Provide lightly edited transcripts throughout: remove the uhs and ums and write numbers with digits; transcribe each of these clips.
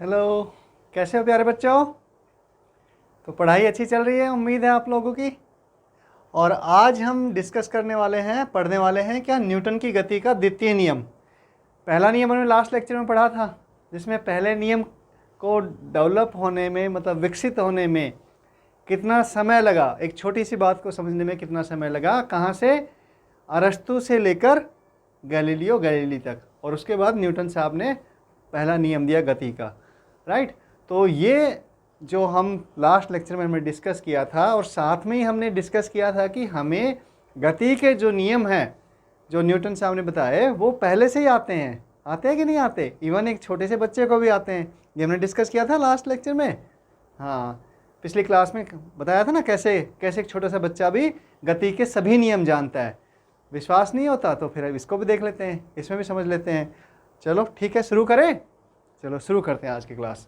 Hello. कैसे हो प्यारे बच्चों? तो पढ़ाई अच्छी चल रही है, उम्मीद है आप लोगों की। और आज हम डिस्कस करने वाले हैं, पढ़ने वाले हैं क्या, न्यूटन की गति का द्वितीय नियम। पहला नियम हमने लास्ट लेक्चर में पढ़ा था, जिसमें पहले नियम को डेवलप होने में, मतलब विकसित होने में कितना समय लगा, एक छोटी सी बात को समझने में कितना समय लगा, कहाँ से, अरस्तु से लेकर गैलीलियो गैलीली तक, और उसके बाद न्यूटन साहब ने पहला नियम दिया गति का। राइट। तो ये जो हम लास्ट लेक्चर में हमने डिस्कस किया था, और साथ में ही हमने डिस्कस किया था कि हमें गति के जो नियम हैं जो न्यूटन साहब ने बताए वो पहले से ही आते हैं कि नहीं आते, इवन एक छोटे से बच्चे को भी आते हैं। ये हमने डिस्कस किया था लास्ट लेक्चर में। हाँ, पिछली क्लास में बताया था ना कैसे कैसे एक छोटा सा बच्चा भी गति के सभी नियम जानता है। विश्वास नहीं होता तो फिर इसको भी देख लेते हैं, इसमें भी समझ लेते हैं। चलो ठीक है, शुरू करें। चलो शुरू करते हैं आज की क्लास।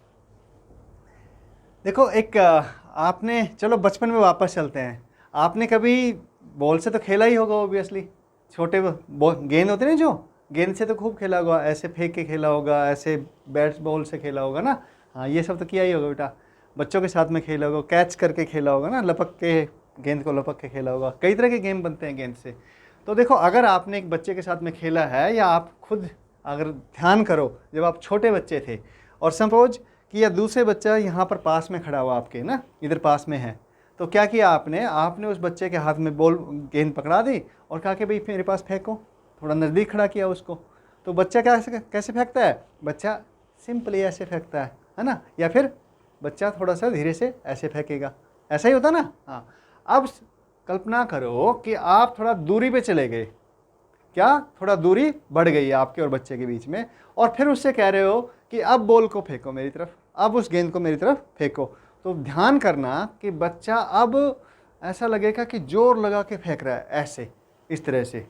देखो, एक आपने, चलो बचपन में वापस चलते हैं। आपने कभी बॉल से तो खेला ही होगा ऑब्वियसली। छोटे गेंद होते हैं जो, गेंद से तो खूब खेला होगा, ऐसे फेंक के खेला होगा, ऐसे बैट बॉल से खेला होगा ना। हाँ, ये सब तो किया ही होगा बेटा। बच्चों के साथ में खेला होगा, कैच करके खेला होगा ना, लपक के, गेंद को लपक के खेला होगा। कई तरह के गेम बनते हैं गेंद से। तो देखो, अगर आपने एक बच्चे के साथ में खेला है, या आप खुद अगर ध्यान करो जब आप छोटे बच्चे थे, और सपोज कि या दूसरे बच्चा यहाँ पर पास में खड़ा हुआ आपके ना, इधर पास में है, तो क्या किया आपने उस बच्चे के हाथ में बॉल, गेंद पकड़ा दी और कहा कि भाई मेरे पास फेंको। थोड़ा नज़दीक खड़ा किया उसको, तो बच्चा कैसे फेंकता है? बच्चा सिंपली ऐसे फेंकता है ना, या फिर बच्चा थोड़ा सा धीरे से ऐसे फेंकेगा। ऐसा ही होता ना। हाँ, अब कल्पना करो कि आप थोड़ा दूरी पे चले गए, क्या थोड़ा दूरी बढ़ गई है आपके और बच्चे के बीच में, और फिर उससे कह रहे हो कि अब बॉल को फेंको मेरी तरफ, अब उस गेंद को मेरी तरफ फेंको। तो ध्यान करना कि बच्चा अब ऐसा लगेगा कि जोर लगा के फेंक रहा है, ऐसे, इस तरह से।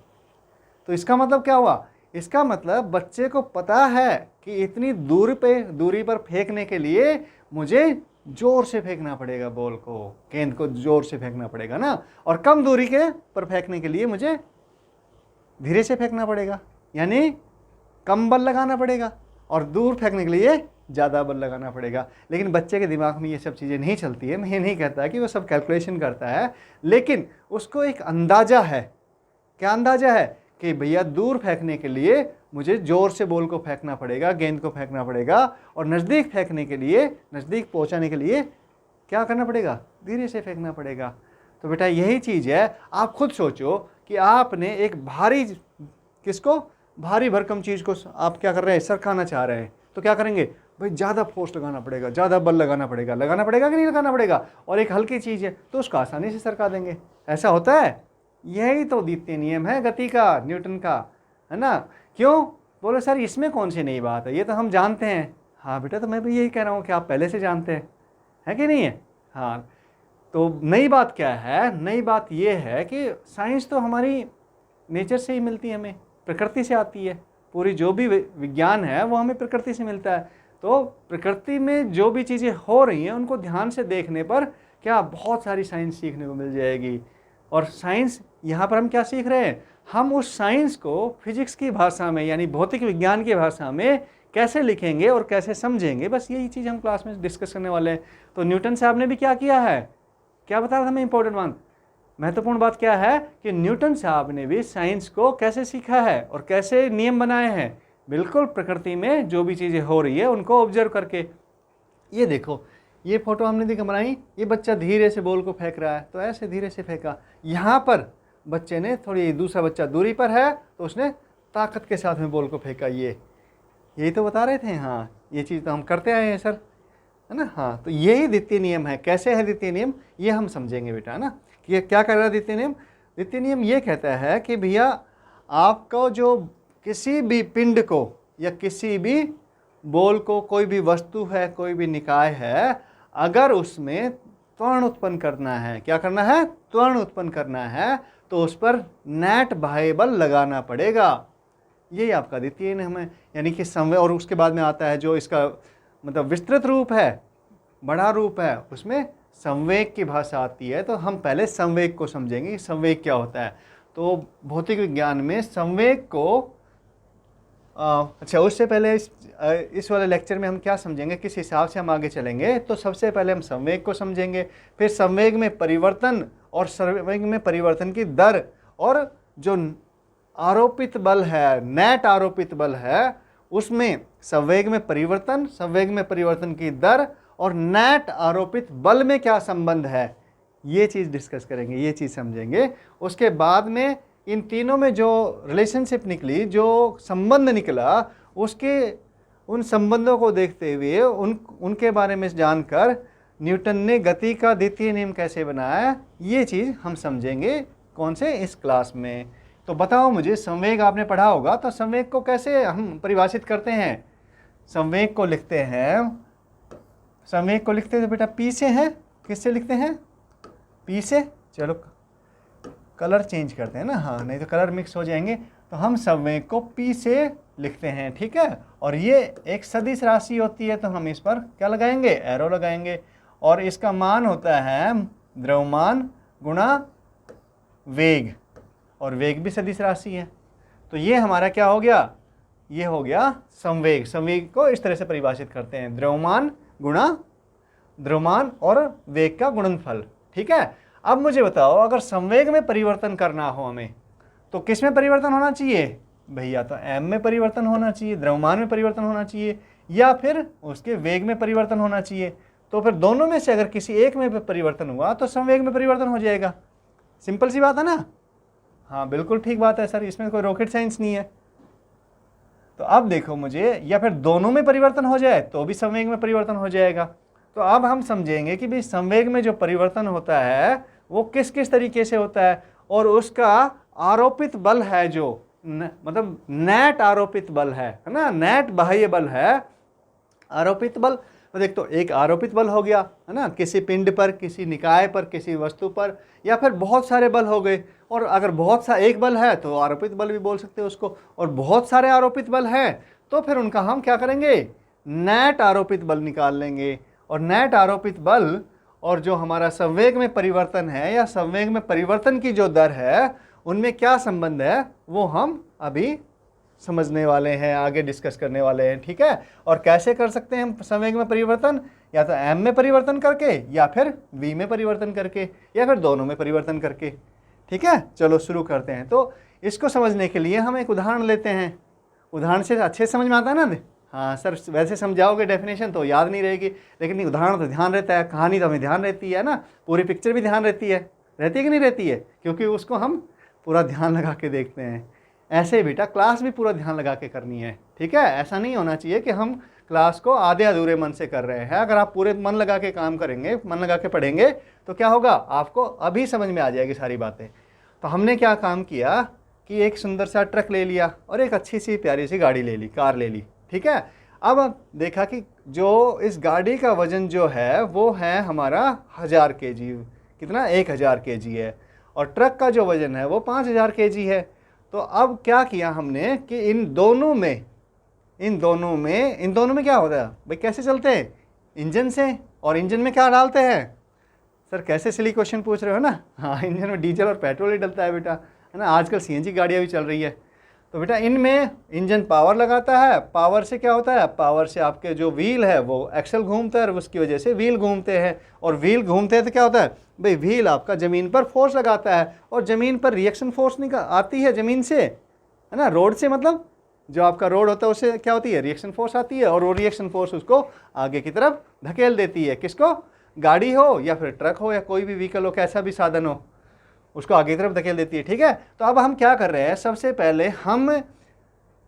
तो इसका मतलब क्या हुआ? इसका मतलब बच्चे को पता है कि इतनी दूरी पर फेंकने के लिए मुझे जोर से फेंकना पड़ेगा, बॉल को, गेंद को जोर से फेंकना पड़ेगा ना, और कम दूरी के पर फेंकने के लिए मुझे धीरे से फेंकना पड़ेगा, यानी कम बल लगाना पड़ेगा, और दूर फेंकने के लिए ज़्यादा बल लगाना पड़ेगा। लेकिन बच्चे के दिमाग में ये सब चीज़ें नहीं चलती है। मैं ये नहीं कहता कि वो सब कैलकुलेशन करता है, लेकिन उसको एक अंदाज़ा है। क्या अंदाज़ा है? कि भैया दूर फेंकने के लिए मुझे ज़ोर से बॉल को फेंकना पड़ेगा, गेंद को फेंकना पड़ेगा, और नज़दीक फेंकने के लिए, नज़दीक पहुँचाने के लिए क्या करना पड़ेगा? धीरे से फेंकना पड़ेगा। तो बेटा यही चीज़ है। आप खुद सोचो कि आपने एक भारी, किसको, भारी भरकम चीज़ को आप क्या कर रहे हैं, सरकाना चाह रहे हैं, तो क्या करेंगे भाई? ज़्यादा फोर्स लगाना पड़ेगा, ज़्यादा बल लगाना पड़ेगा कि नहीं लगाना पड़ेगा? और एक हल्की चीज़ है तो उसको आसानी से सरका देंगे। ऐसा होता है। यही तो द्वितीय नियम है गति का, न्यूटन का, है ना। क्यों बोलो सर इसमें कौन सी नई बात है, ये तो हम जानते हैं। हाँ बेटा, तो मैं भी यही कह रहा हूँ कि आप पहले से जानते हैं, है कि नहीं है? हाँ, तो नई बात क्या है? नई बात ये है कि साइंस तो हमारी नेचर से ही मिलती है, हमें प्रकृति से आती है। पूरी जो भी विज्ञान है वो हमें प्रकृति से मिलता है। तो प्रकृति में जो भी चीज़ें हो रही हैं उनको ध्यान से देखने पर क्या बहुत सारी साइंस सीखने को मिल जाएगी। और साइंस, यहाँ पर हम क्या सीख रहे हैं? हम उस साइंस को फिजिक्स की भाषा में, यानी भौतिक विज्ञान की भाषा में कैसे लिखेंगे और कैसे समझेंगे, बस यही चीज़ हम क्लास में डिस्कस करने वाले हैं। तो न्यूटन साहब ने भी क्या किया है, क्या बता रहा था मैं, इंपॉर्टेंट बात, महत्वपूर्ण बात क्या है कि न्यूटन साहब ने भी साइंस को कैसे सीखा है और कैसे नियम बनाए हैं। बिल्कुल प्रकृति में जो भी चीज़ें हो रही है उनको ऑब्जर्व करके। ये देखो, ये फोटो हमने देखा बनाई, ये बच्चा धीरे से बॉल को फेंक रहा है, तो ऐसे धीरे से फेंका। यहाँ पर बच्चे ने थोड़ी, दूसरा बच्चा दूरी पर है तो उसने ताकत के साथ में बॉल को फेंका। यही तो बता रहे थे। हाँ, ये चीज़ तो हम करते आए हैं सर, है ना। हाँ, तो यही द्वितीय नियम है। कैसे है द्वितीय नियम, ये हम समझेंगे बेटा, है ना। कि क्या कर रहा है द्वितीय नियम? द्वितीय नियम ये कहता है कि भैया आपको जो किसी भी पिंड को या किसी भी बॉल को, कोई भी वस्तु है, कोई भी निकाय है, अगर उसमें त्वरण उत्पन्न करना है, क्या करना है? त्वरण उत्पन्न करना है, तो उस पर नेट बाह्य बल लगाना पड़ेगा। यही आपका द्वितीय नियम है। यानी कि संवेग, और उसके बाद में आता है जो इसका मतलब विस्तृत रूप है, बड़ा रूप है, उसमें संवेग की भाषा आती है। तो हम पहले संवेग को समझेंगे कि संवेग क्या होता है। तो भौतिक विज्ञान में संवेग को अच्छा, उससे पहले इस वाले लेक्चर में हम क्या समझेंगे, किस हिसाब से हम आगे चलेंगे। तो सबसे पहले हम संवेग को समझेंगे, फिर संवेग में परिवर्तन और संवेग में परिवर्तन की दर, और जो आरोपित बल है, नेट आरोपित बल है, उसमें संवेग में परिवर्तन, संवेग में परिवर्तन की दर और नेट आरोपित बल में क्या संबंध है, ये चीज़ डिस्कस करेंगे, ये चीज़ समझेंगे। उसके बाद में इन तीनों में जो रिलेशनशिप निकली, जो संबंध निकला, उन संबंधों को देखते हुए उनके बारे में जानकर न्यूटन ने गति का द्वितीय नियम कैसे बनाया, ये चीज़ हम समझेंगे। कौन से? इस क्लास में। तो बताओ मुझे, संवेग आपने पढ़ा होगा, तो संवेग को कैसे हम परिभाषित करते हैं? संवेग को लिखते हैं, संवेग को लिखते हैं तो बेटा पी से है। किससे लिखते हैं? पी से। चलो कलर चेंज करते हैं ना, हाँ, नहीं तो कलर मिक्स हो जाएंगे। तो हम संवेग को पी से लिखते हैं, ठीक है। और ये एक सदिश राशि होती है, तो हम इस पर क्या लगाएंगे? एरो लगाएंगे। और इसका मान होता है द्रव्यमान गुणा वेग, और वेग भी सदिश राशि है। तो ये हमारा क्या हो गया? ये हो गया संवेग। संवेग को इस तरह से परिभाषित करते हैं, द्रव्यमान गुणा द्रव्यमान और वेग का गुणनफल, ठीक है। अब मुझे बताओ, अगर संवेग में परिवर्तन करना हो हमें, तो किस में परिवर्तन होना चाहिए भैया? तो m में परिवर्तन होना चाहिए, द्रव्यमान में परिवर्तन होना चाहिए, या फिर उसके वेग में परिवर्तन होना चाहिए। तो फिर दोनों में से अगर किसी एक में परिवर्तन हुआ तो संवेग में परिवर्तन हो जाएगा। सिंपल सी बात है ना? हाँ, बिल्कुल ठीक बात है सर, इसमें कोई रॉकेट साइंस नहीं है। तो अब देखो मुझे, या फिर दोनों में परिवर्तन हो जाए तो भी संवेग में परिवर्तन हो जाएगा। तो अब हम समझेंगे कि भाई संवेग में जो परिवर्तन होता है वो किस किस तरीके से होता है, और उसका आरोपित बल है जो मतलब नेट आरोपित बल है ना, नेट बाह्य बल है। आरोपित बल तो देख, तो एक आरोपित बल हो गया है ना, किसी पिंड पर, किसी निकाय पर, किसी वस्तु पर, या फिर बहुत सारे बल हो गए। और अगर बहुत सा एक बल है तो आरोपित बल भी बोल सकते हैं उसको, और बहुत सारे आरोपित बल हैं तो फिर उनका हम क्या करेंगे? नेट आरोपित बल निकाल लेंगे। और नेट आरोपित बल और जो हमारा संवेग में परिवर्तन है या संवेग में परिवर्तन की जो दर है, उनमें क्या संबंध है वो हम अभी समझने वाले हैं, आगे डिस्कस करने वाले हैं, ठीक है। और कैसे कर सकते हैं हम संवेग में परिवर्तन? या तो m में परिवर्तन करके, या फिर v में परिवर्तन करके, या फिर दोनों में परिवर्तन करके, ठीक है। चलो शुरू करते हैं। तो इसको समझने के लिए हम एक उदाहरण लेते हैं। उदाहरण से अच्छे समझ में आता है ना? हाँ सर, वैसे समझाओगे डेफिनेशन तो याद नहीं रहेगी, लेकिन उदाहरण तो ध्यान रहता है, कहानी तो हमें ध्यान रहती है ना, पूरी पिक्चर भी ध्यान रहती है कि नहीं रहती है? क्योंकि उसको हम पूरा ध्यान लगा के देखते हैं। ऐसे ही बेटा क्लास भी पूरा ध्यान लगा के करनी है, ठीक है। ऐसा नहीं होना चाहिए कि हम क्लास को आधे अधूरे मन से कर रहे हैं। अगर आप पूरे मन लगा के काम करेंगे, मन लगा के पढ़ेंगे, तो क्या होगा? आपको अभी समझ में आ जाएगी सारी बातें। तो हमने क्या काम किया कि एक सुंदर सा ट्रक ले लिया और एक अच्छी सी प्यारी सी गाड़ी ले ली, कार ले ली, ठीक है। अब देखा कि जो इस गाड़ी का वजन जो है वो है हमारा 1000 kg, कितना? 1000 kg है, और ट्रक का जो वजन है वो 5000 kg है। तो अब क्या किया हमने कि इन दोनों में क्या होता है भाई? कैसे चलते हैं? इंजन से। और इंजन में क्या डालते हैं? सर कैसे सिली क्वेश्चन पूछ रहे हो ना? हाँ, इंजन में डीजल और पेट्रोल ही डलता है बेटा, है ना। आजकल सीएनजी गाड़ियाँ भी चल रही है। तो बेटा इनमें इंजन पावर लगाता है, पावर से क्या होता है? पावर से आपके जो व्हील है वो एक्सल घूमता है, और उसकी वजह से व्हील घूमते हैं, और व्हील घूमते हैं तो क्या होता है भाई? व्हील आपका ज़मीन पर फोर्स लगाता है, और ज़मीन पर रिएक्शन फोर्स आती है ज़मीन से, है ना। रोड से, मतलब जो आपका रोड होता है उससे क्या होती है? रिएक्शन फोर्स आती है, और वो रिएक्शन फोर्स उसको आगे की तरफ धकेल देती है। किसको? गाड़ी हो या फिर ट्रक हो या कोई भी व्हीकल हो, कैसा भी साधन हो, उसको आगे की तरफ धकेल देती है, ठीक है। तो अब हम क्या कर रहे हैं? सबसे पहले हम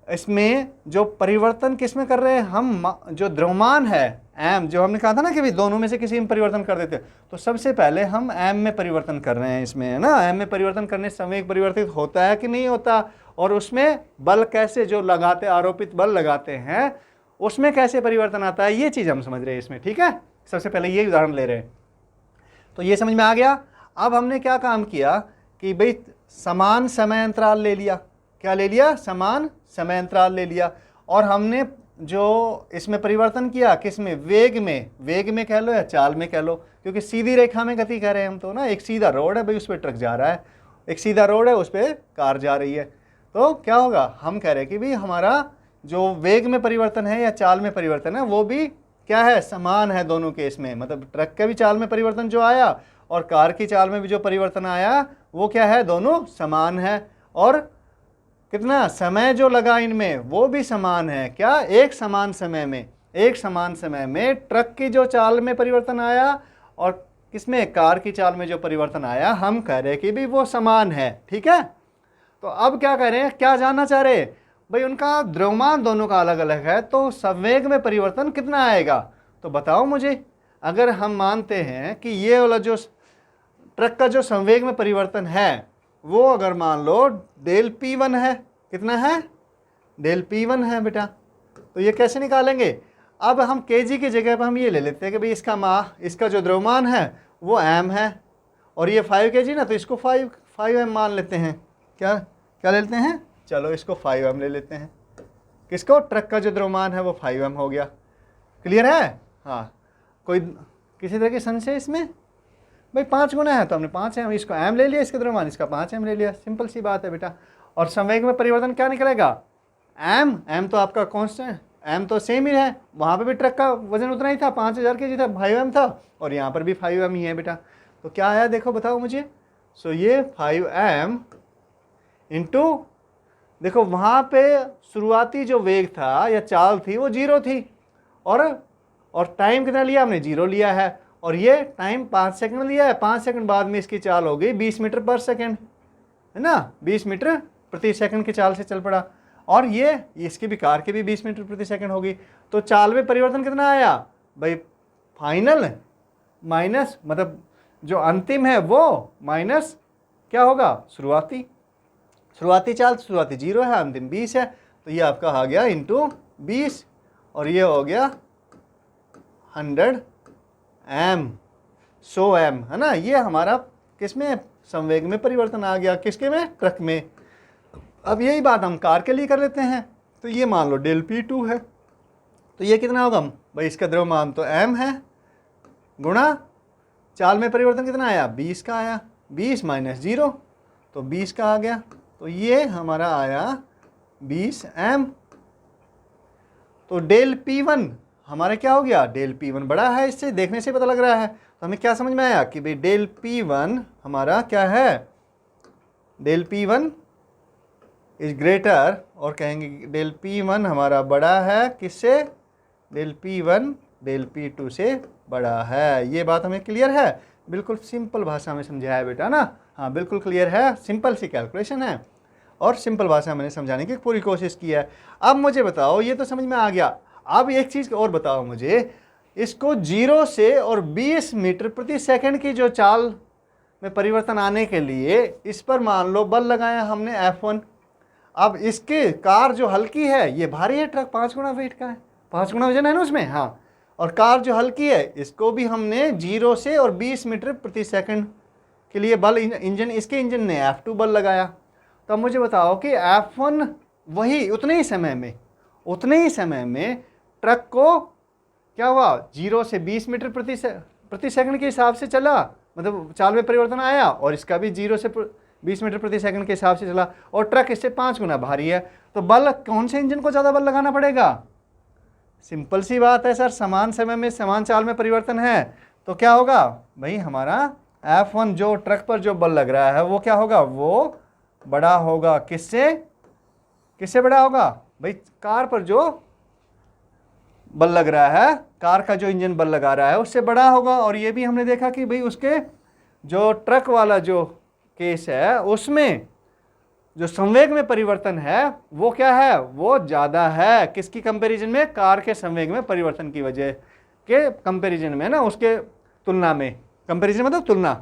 इसमें जो परिवर्तन किस में कर रहे हैं? हम जो द्रव्यमान है m, जो हमने कहा था ना कि भाई दोनों में से किसी में परिवर्तन कर देते हैं, तो सबसे पहले हम m में परिवर्तन कर रहे हैं इसमें, है ना। m में परिवर्तन करने से संवेग परिवर्तित होता है कि नहीं होता, और उसमें बल कैसे जो लगाते, आरोपित बल लगाते हैं, उसमें कैसे परिवर्तन आता है, ये चीज़ हम समझ रहे हैं इसमें, ठीक है। सबसे पहले ये उदाहरण ले रहे हैं, तो ये समझ में आ गया। अब हमने क्या काम किया कि भाई समान समय अंतराल ले लिया। क्या ले लिया? समान समय अंतराल ले लिया। और हमने जो इसमें परिवर्तन किया, किस में? वेग में। वेग में कह लो या चाल में कह लो, क्योंकि सीधी रेखा में गति कर रहे हैं हम तो ना। एक सीधा रोड है भाई, उस पर ट्रक जा रहा है, एक सीधा रोड है, उस पर कार जा रही है। तो क्या होगा? हम कह रहे हैं कि भाई हमारा जो वेग में परिवर्तन है या चाल में परिवर्तन है वो भी क्या है, समान है दोनों केस में। मतलब ट्रक के भी चाल में परिवर्तन जो आया और कार की चाल में भी जो परिवर्तन आया वो क्या है, दोनों समान है। और कितना समय जो लगा इनमें वो भी समान है। क्या, एक समान समय में ट्रक की जो चाल में परिवर्तन आया और किसमें, कार की चाल में जो परिवर्तन आया, हम कह रहे कि भी वो समान है। ठीक है, तो अब क्या कह रहे हैं, क्या जानना चाह रहे हैं भाई, उनका द्रव्यमान दोनों का अलग अलग है तो संवेग में परिवर्तन कितना आएगा। तो बताओ मुझे, अगर हम मानते हैं कि ये वाला जो ट्रक का जो संवेग में परिवर्तन है वो अगर मान लो डेल P1 है, कितना है, डेल P1 है बेटा, तो ये कैसे निकालेंगे। अब हम केजी की जगह पर हम ये ले लेते हैं कि भाई इसका जो द्रव्यमान है वो m है और ये 5 kg ना, तो इसको 5m मान लेते हैं। क्या ले लेते हैं, चलो इसको 5m ले लेते हैं। किसको, ट्रक का जो द्रव्यमान है वो 5m हो गया। क्लियर है। हाँ, कोई किसी तरह की संशय इसमें, भाई 5 गुना है तो हमने 5m, इसको m ले लिया, इसका द्रव्यमान इसका 5m ले लिया, सिंपल सी बात है बेटा। और संवेग में परिवर्तन क्या निकलेगा, m तो आपका कांस्टेंट, m तो सेम ही है, वहाँ पे भी ट्रक का वजन उतना ही था, 5000 kg था, 5m था, और यहाँ पर भी 5m ही है बेटा। तो क्या आया देखो, बताओ मुझे। सो ये 5m इंटू, देखो वहाँ पे शुरुआती जो वेग था या चाल थी वो 0 थी, और टाइम कितना लिया हमने, 0 लिया है, और ये टाइम 5 सेकंड लिया है। 5 सेकंड बाद में इसकी चाल हो गई 20 मीटर पर सेकंड, है ना, 20 मीटर प्रति सेकंड की चाल से चल पड़ा। और ये इसकी भी, कार की भी 20 मीटर प्रति सेकंड होगी। तो चाल में परिवर्तन कितना आया भाई, फाइनल माइनस, मतलब जो अंतिम है वो माइनस क्या होगा, शुरुआती चाल, शुरुआती 0 है, अंतिम 20 है, तो ये आपका आ गया इंटू 20, और ये हो गया 100m, 100m, है ना। ये हमारा किसमें, संवेग में परिवर्तन आ गया, किसके में, ट्रक में। अब यही बात हम कार के लिए कर लेते हैं। तो ये मान लो डेल P2 है, तो ये कितना होगा भाई, इसका द्रव्यमान तो m है, गुणा चाल में परिवर्तन कितना आया, 20 का आया, 20 माइनस 0 तो 20 का आ गया, तो ये हमारा आया 20m। तो डेल P1 हमारा क्या हो गया, डेल P1 बड़ा है, इससे देखने से पता लग रहा है। तो हमें क्या समझ में आया कि भाई डेल P1 हमारा क्या है, डेल P1 इज ग्रेटर, और कहेंगे डेल P1 हमारा बड़ा है किससे, डेल P1 डेल P2 से बड़ा है। ये बात हमें क्लियर है, बिल्कुल सिंपल भाषा में समझाया है बेटा ना। हाँ बिल्कुल क्लियर है, सिंपल सी कैलकुलेशन है और सिंपल भाषा मैंने समझाने की पूरी कोशिश की है। अब मुझे बताओ, ये तो समझ में आ गया, अब एक चीज़ और बताओ मुझे, इसको 0 से और 20 मीटर प्रति सेकंड की जो चाल में परिवर्तन आने के लिए इस पर मान लो बल लगाया हमने F1। अब इसके कार जो हल्की है, ये भारी है, ट्रक 5 गुना वेट का है, 5 गुना वजन है ना उसमें। हाँ, और कार जो हल्की है इसको भी हमने 0 से और 20 मीटर प्रति सेकंड के लिए बल, इंजन, इसके इंजन ने F2 बल लगाया। तो अब मुझे बताओ कि F1 वही उतने ही समय में ट्रक को क्या हुआ, 0 से 20 मीटर प्रति सेकंड के हिसाब से चला, मतलब चाल में परिवर्तन आया, और इसका भी 0 से 20 मीटर प्रति सेकंड के हिसाब से चला, और ट्रक इससे 5 गुना भारी है। तो बल कौन से इंजन को ज़्यादा बल लगाना पड़ेगा, सिंपल सी बात है सर, समान समय में समान चाल में परिवर्तन है तो क्या होगा भाई, हमारा F1 जो ट्रक पर जो बल लग रहा है वो क्या होगा, वो बड़ा होगा। किससे बड़ा होगा भाई, कार पर जो बल लग रहा है, कार का जो इंजन बल लगा रहा है उससे बड़ा होगा। और ये भी हमने देखा कि भाई उसके जो ट्रक वाला जो केस है उसमें जो संवेग में परिवर्तन है वो क्या है, वो ज़्यादा है, किसकी कंपैरिजन में, कार के संवेग में परिवर्तन की वजह के कंपैरिजन में ना, उसके तुलना में, कंपैरिजन मतलब तुलना।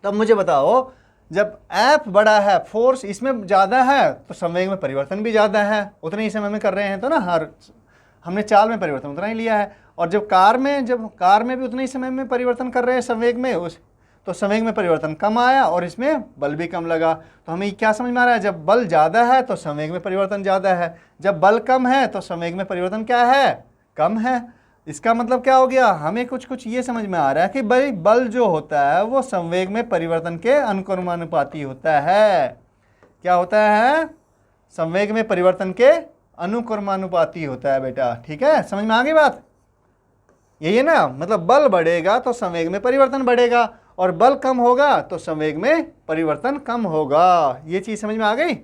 तब मुझे बताओ, जब F बड़ा है, फोर्स इसमें ज़्यादा है तो संवेग में परिवर्तन भी ज़्यादा है, उतने ही समय में कर रहे हैं तो ना, हमने चाल में परिवर्तन उतना ही लिया है। और जब कार में भी उतने ही समय में परिवर्तन कर रहे हैं संवेग में, तो संवेग में परिवर्तन कम आया और इसमें बल भी कम लगा। तो हमें क्या समझ में आ रहा है, जब बल ज़्यादा है तो संवेग में परिवर्तन ज़्यादा है, जब बल कम है तो संवेग में परिवर्तन क्या है, कम है। इसका मतलब क्या हो गया, हमें कुछ ये समझ में आ रहा है कि भाई बल जो होता है वो संवेग में परिवर्तन के अनुक्रमानुपाती होता है। क्या होता है, संवेग में परिवर्तन के अनुक्रमानुपाती होता है बेटा, ठीक है, समझ में आ गई बात? यही है ना, मतलब बल बढ़ेगा तो संवेग में परिवर्तन बढ़ेगा, और बल कम होगा तो संवेग में परिवर्तन कम होगा। ये चीज़ समझ में आ गई?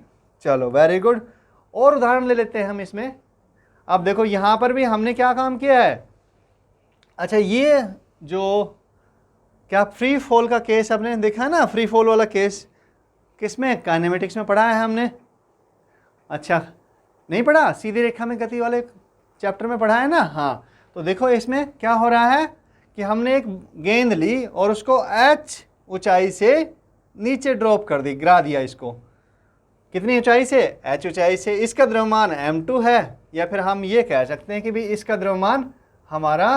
चलो वेरी गुड। और उदाहरण ले लेते हैं हम इसमें। अब देखो यहाँ पर भी हमने क्या काम किया है। अच्छा, ये जो क्या फ्री फॉल का केस आपने देखा ना, फ्री फॉल वाला केस किसमें, काइनेमेटिक्स में पढ़ा है हमने? अच्छा नहीं पढ़ा, सीधी रेखा में गति वाले चैप्टर में पढ़ा है ना। हाँ, तो देखो इसमें क्या हो रहा है कि हमने एक गेंद ली और उसको h ऊंचाई से नीचे ड्रॉप कर दी, गिरा दिया इसको। कितनी ऊंचाई से? h ऊंचाई से। इसका द्रव्यमान m2 है, या फिर हम ये कह सकते हैं कि भी इसका द्रव्यमान हमारा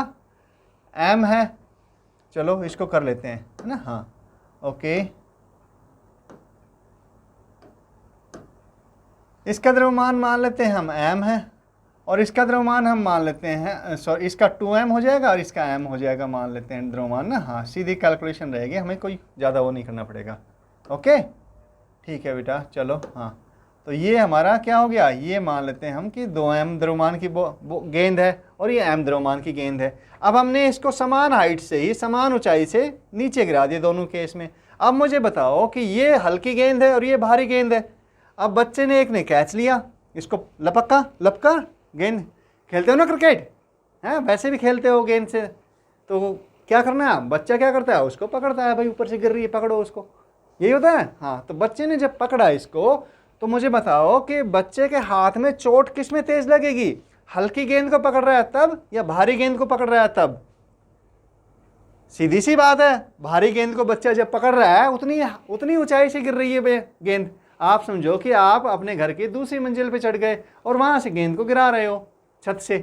m है। चलो इसको कर लेते हैं, है ना। हाँ ओके, इसका द्रव्यमान मान लेते हैं हम m है, और इसका द्रव्यमान हम मान लेते हैं, सॉरी इसका 2m हो जाएगा और इसका m हो जाएगा, मान लेते हैं द्रव्यमान ना। हाँ, सीधी कैलकुलेशन रहेगी, हमें कोई ज़्यादा वो नहीं करना पड़ेगा। ओके ठीक है बेटा, चलो। हाँ, तो ये हमारा क्या हो गया, ये मान लेते हैं हम कि 2m द्रव्यमान की वो गेंद है और ये m द्रव्यमान की गेंद है। अब हमने इसको समान हाइट से ही, समान ऊंचाई से नीचे गिरा दिया दोनों केस में। अब मुझे बताओ कि ये हल्की गेंद है और ये भारी गेंद है। अब बच्चे ने एक ने कैच लिया, इसको लपका गेंद, खेलते हो ना क्रिकेट, हैं वैसे भी खेलते हो गेंद से, तो क्या करना है, बच्चा क्या करता है, उसको पकड़ता है, भाई ऊपर से गिर रही है पकड़ो उसको, यही होता है। हाँ, तो बच्चे ने जब पकड़ा इसको, तो मुझे बताओ कि बच्चे के हाथ में चोट किस में तेज लगेगी, हल्की गेंद को पकड़ रहा है तब, या भारी गेंद को पकड़ रहा है तब? सीधी सी बात है, भारी गेंद को बच्चा जब पकड़ रहा है उतनी ऊंचाई से गिर रही है गेंद। आप समझो कि आप अपने घर की दूसरी मंजिल पे चढ़ गए और वहां से गेंद को गिरा रहे हो छत से,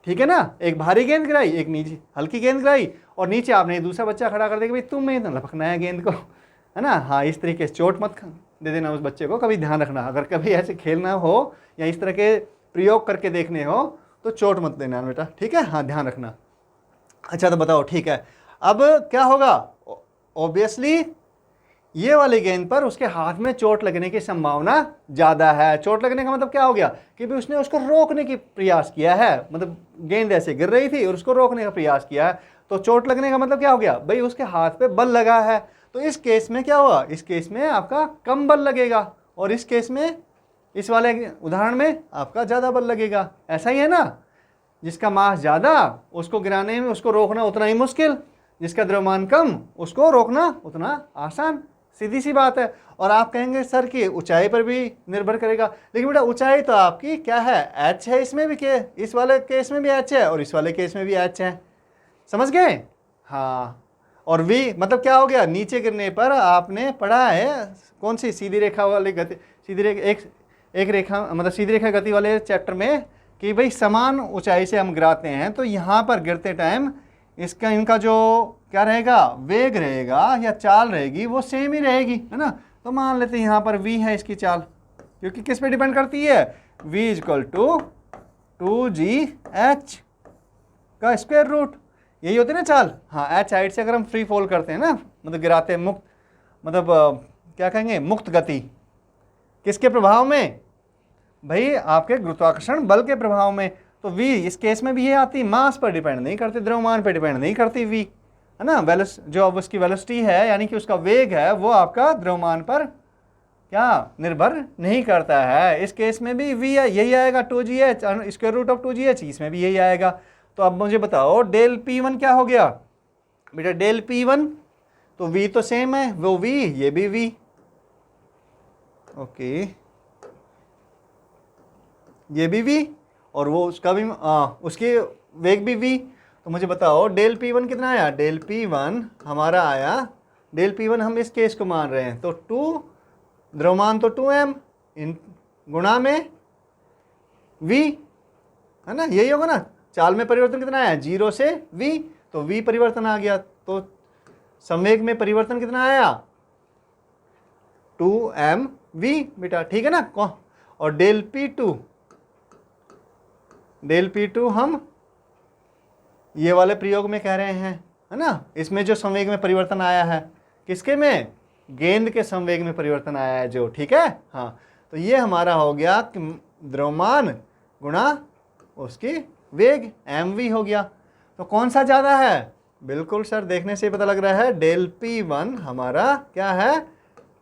ठीक है ना। एक भारी गेंद गिराई, एक नीचे हल्की गेंद गिराई, और नीचे आपने दूसरा बच्चा खड़ा कर दिया कि भाई तुम्हें तो लपकना है गेंद को, है ना। हाँ, इस तरीके से चोट मत दे देना उस बच्चे को, कभी ध्यान रखना, अगर कभी ऐसे खेलना हो या इस तरह के प्रयोग करके देखने हो तो चोट मत देना बेटा, ठीक है। हाँ, ध्यान रखना। अच्छा, तो बताओ, ठीक है, अब क्या होगा, ऑब्वियसली ये वाली गेंद पर उसके हाथ में चोट लगने की संभावना ज़्यादा है। चोट लगने का मतलब क्या हो गया कि भी उसने उसको रोकने की प्रयास किया है, मतलब गेंद ऐसे गिर रही थी और उसको रोकने का प्रयास किया है, तो चोट लगने का मतलब क्या हो गया, भाई उसके हाथ पे बल लगा है। तो इस केस में क्या हुआ, इस केस में आपका कम बल लगेगा, और इस केस में, इस वाले उदाहरण में आपका ज़्यादा बल लगेगा। ऐसा ही है ना, जिसका मास ज़्यादा उसको गिराने में, उसको रोकना उतना ही मुश्किल, जिसका द्रव्यमान कम उसको रोकना उतना आसान, सीधी सी बात है। और आप कहेंगे सर कि ऊंचाई पर भी निर्भर करेगा, लेकिन बेटा ऊंचाई तो आपकी क्या है, h है, इसमें भी क्या, इस वाले केस में भी h है और इस वाले केस में भी h है, समझ गए। हाँ, और v मतलब क्या हो गया, नीचे गिरने पर आपने पढ़ा है कौन सी, सीधी रेखा वाली गति, सीधी रेखा एक रेखा मतलब सीधी रेखा गति वाले चैप्टर में, कि भाई समान ऊंचाई से हम गिराते हैं तो यहाँ पर गिरते टाइम इनका जो क्या रहेगा, वेग रहेगा या चाल रहेगी, वो सेम ही रहेगी, है ना। तो मान लेते हैं यहाँ पर v है इसकी चाल, क्योंकि किस पे डिपेंड करती है, v इक्वल टू 2gh का स्क्वायर रूट, यही होती है ना चाल। हाँ, h हाइट से अगर हम फ्री फॉल करते हैं ना, मतलब गिराते हैं मुक्त, मतलब क्या कहेंगे, मुक्त गति, किसके प्रभाव में, भाई आपके गुरुत्वाकर्षण बल के प्रभाव में। तो v इस केस में भी ये आती, मास पर डिपेंड नहीं करती, द्रव्यमान पर डिपेंड नहीं करती v, है ना। जो अब उसकी वेलोसिटी है, यानी कि उसका वेग है, वो आपका द्रव्यमान पर क्या निर्भर नहीं करता है। इस केस में भी v है, यही आएगा 2gh square root of 2gh, इसमें भी यही आएगा। तो अब मुझे बताओ डेल P1 क्या हो गया बेटा, डेल P1 तो v तो सेम है, वो v, ये भी v, ओके, ये भी v, और वो उसका भी उसके वेग भी v। तो मुझे बताओ डेल P1 कितना आया, डेल P1 हमारा आया, डेल P1 हम इस केस को मान रहे हैं, तो 2 द्रव्यमान तो 2m इन गुणा में v, है ना, यही होगा ना। चाल में परिवर्तन कितना आया, 0 से v, तो v परिवर्तन आ गया, तो संवेग में परिवर्तन कितना आया, 2mv बेटा, ठीक है ना। और डेल P2 हम ये वाले प्रयोग में कह रहे हैं, है ना। इसमें जो संवेग में परिवर्तन आया है, किसके में, गेंद के संवेग में परिवर्तन आया है जो, ठीक है। हाँ, तो ये हमारा हो गया कि द्रव्यमान गुणा उसकी वेग mv हो गया। तो कौन सा ज़्यादा है? बिल्कुल सर, देखने से पता लग रहा है डेल P1 हमारा क्या है,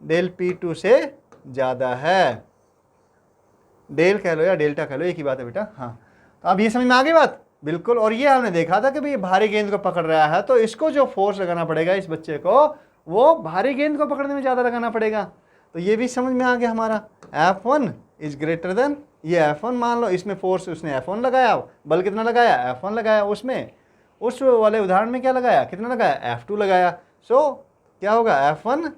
डेल P2 से ज़्यादा है। डेल कह लो या डेल्टा कह लो, एक ही बात है बेटा। हाँ, तो अब ये समझ में आ गई बात? बिल्कुल। और ये हमने देखा था कि भाई भारी गेंद को पकड़ रहा है तो इसको जो फोर्स लगाना पड़ेगा इस बच्चे को, वो भारी गेंद को पकड़ने में ज़्यादा लगाना पड़ेगा। तो ये भी समझ में आ गया हमारा, F1 इज ग्रेटर देन, ये F1 मान लो, इसमें फोर्स उसने F1 लगाया, बल कितना लगाया, F1 लगाया, उसमें उस वाले उदाहरण में क्या लगाया, कितना लगाया, F2 लगाया। सो क्या होगा, F1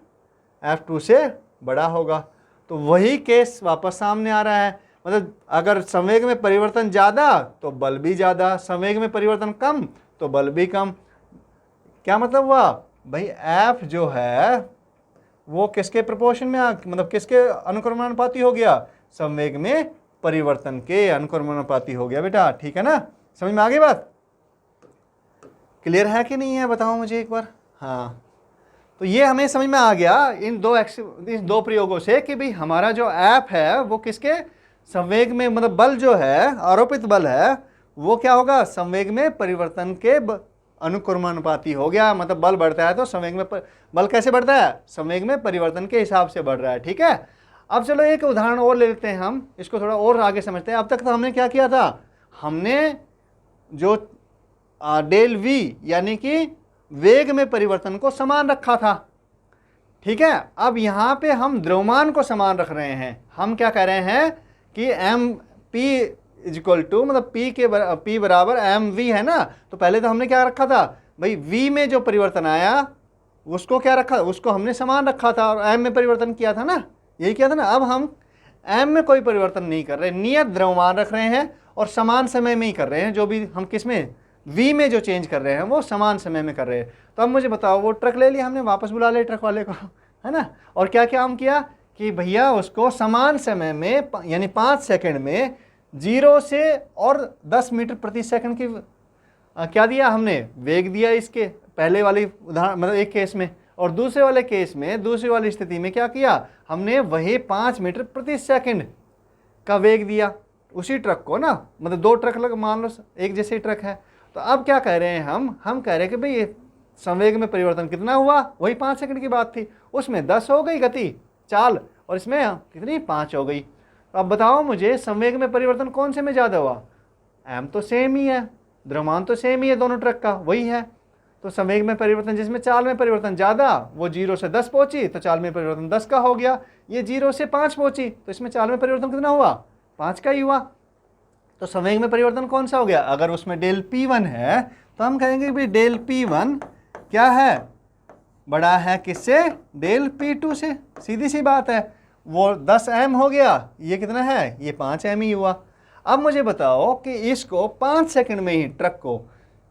F2 से बड़ा होगा। तो वही केस वापस सामने आ रहा है, मतलब अगर संवेग में परिवर्तन ज़्यादा तो बल भी ज़्यादा, संवेग में परिवर्तन कम तो बल भी कम। क्या मतलब हुआ भाई, F जो है वो किसके प्रोपोर्शन में मतलब किसके अनुक्रमानुपाती हो गया, संवेग में परिवर्तन के अनुक्रमानुपाती हो गया बेटा। ठीक है ना, समझ में आ गई बात? क्लियर है कि नहीं है, बताओ मुझे एक बार। हाँ, तो ये हमें समझ में आ गया इन दो प्रयोगों से कि भाई हमारा जो ऐप है वो किसके संवेग में, मतलब बल जो है, आरोपित बल है, वो क्या होगा, संवेग में परिवर्तन के अनुक्रमानुपाती हो गया। मतलब बल बढ़ता है तो संवेग में बल कैसे बढ़ता है, संवेग में परिवर्तन के हिसाब से बढ़ रहा है। ठीक है, अब चलो एक उदाहरण और ले लेते हैं, हम इसको थोड़ा और आगे समझते हैं। अब तक तो हमने क्या किया था, हमने जो डेल वी यानी कि वेग में परिवर्तन को समान रखा था। ठीक है, अब यहाँ पे हम द्रव्यमान को समान रख रहे हैं। हम क्या कह रहे हैं कि एम पी इक्वल टू, मतलब P बराबर एम वी है ना। तो पहले तो हमने क्या रखा था भाई, V में जो परिवर्तन आया उसको क्या रखा, उसको हमने समान रखा था और M में परिवर्तन किया था ना, यही किया था ना। अब हम M में कोई परिवर्तन नहीं कर रहे, नियत द्रव्यमान रख रहे हैं और समान समय में ही कर रहे हैं। जो भी हम किस में, V में जो चेंज कर रहे हैं वो समान समय में कर रहे हैं। तो अब मुझे बताओ, वो ट्रक ले लिया हमने, वापस बुला लिया ट्रक वाले को, है ना। और क्या क्या हम किया कि भैया उसको समान समय में यानी 5 सेकंड में 0 से और 10 मीटर प्रति सेकंड की क्या दिया हमने, वेग दिया इसके पहले वाली उदाहरण, मतलब एक केस में। और दूसरे वाले केस में, दूसरी वाली स्थिति में क्या किया हमने, वही 5 मीटर प्रति सेकंड का वेग दिया उसी ट्रक को ना। मतलब 2 ट्रक लग, मान लो एक जैसे ट्रक है। तो अब क्या कह रहे हैं हम कह रहे हैं कि भाई ये संवेग में परिवर्तन कितना हुआ, वही 5 सेकंड की बात थी, उसमें 10 हो गई गति चाल और इसमें कितनी 5 हो गई। तो अब बताओ मुझे, संवेग में परिवर्तन कौन से में ज़्यादा हुआ, एम तो सेम ही है, द्रव्यमान तो सेम ही है दोनों ट्रक का, वही है। तो संवेग में परिवर्तन जिसमें चाल में परिवर्तन ज़्यादा, वो 0 से 10 पहुंची तो चाल में परिवर्तन 10 का हो गया। ये 0 से 5 पहुंची तो इसमें चाल में परिवर्तन कितना हुआ, 5 का ही हुआ। तो संवेग में परिवर्तन कौन सा हो गया, अगर उसमें डेल P1 है तो हम कहेंगे भाई डेल P1 क्या है, बड़ा है किससे, डेल P2 से। सीधी सी बात है, वो 10 m हो गया, ये कितना है, ये 5 m ही हुआ। अब मुझे बताओ कि इसको 5 सेकंड में ही ट्रक को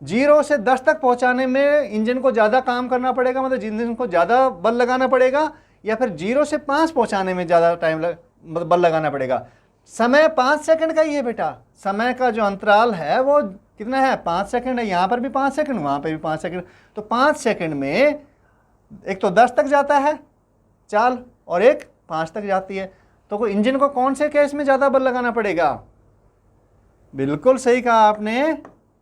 0 से 10 तक पहुंचाने में इंजन को ज़्यादा काम करना पड़ेगा, मतलब इंजन को ज़्यादा बल लगाना पड़ेगा, या फिर 0 से 5 पहुंचाने में ज़्यादा मतलब बल लगाना पड़ेगा। समय 5 सेकंड का ही है बेटा, समय का जो अंतराल है वो कितना है, 5 सेकंड है। यहाँ पर भी 5 सेकंड, वहाँ पर भी 5 सेकंड। तो 5 सेकंड में एक तो 10 तक जाता है चाल और एक 5 तक जाती है। तो कोई इंजन को कौन से केस में ज़्यादा बल लगाना पड़ेगा, बिल्कुल सही कहा आपने।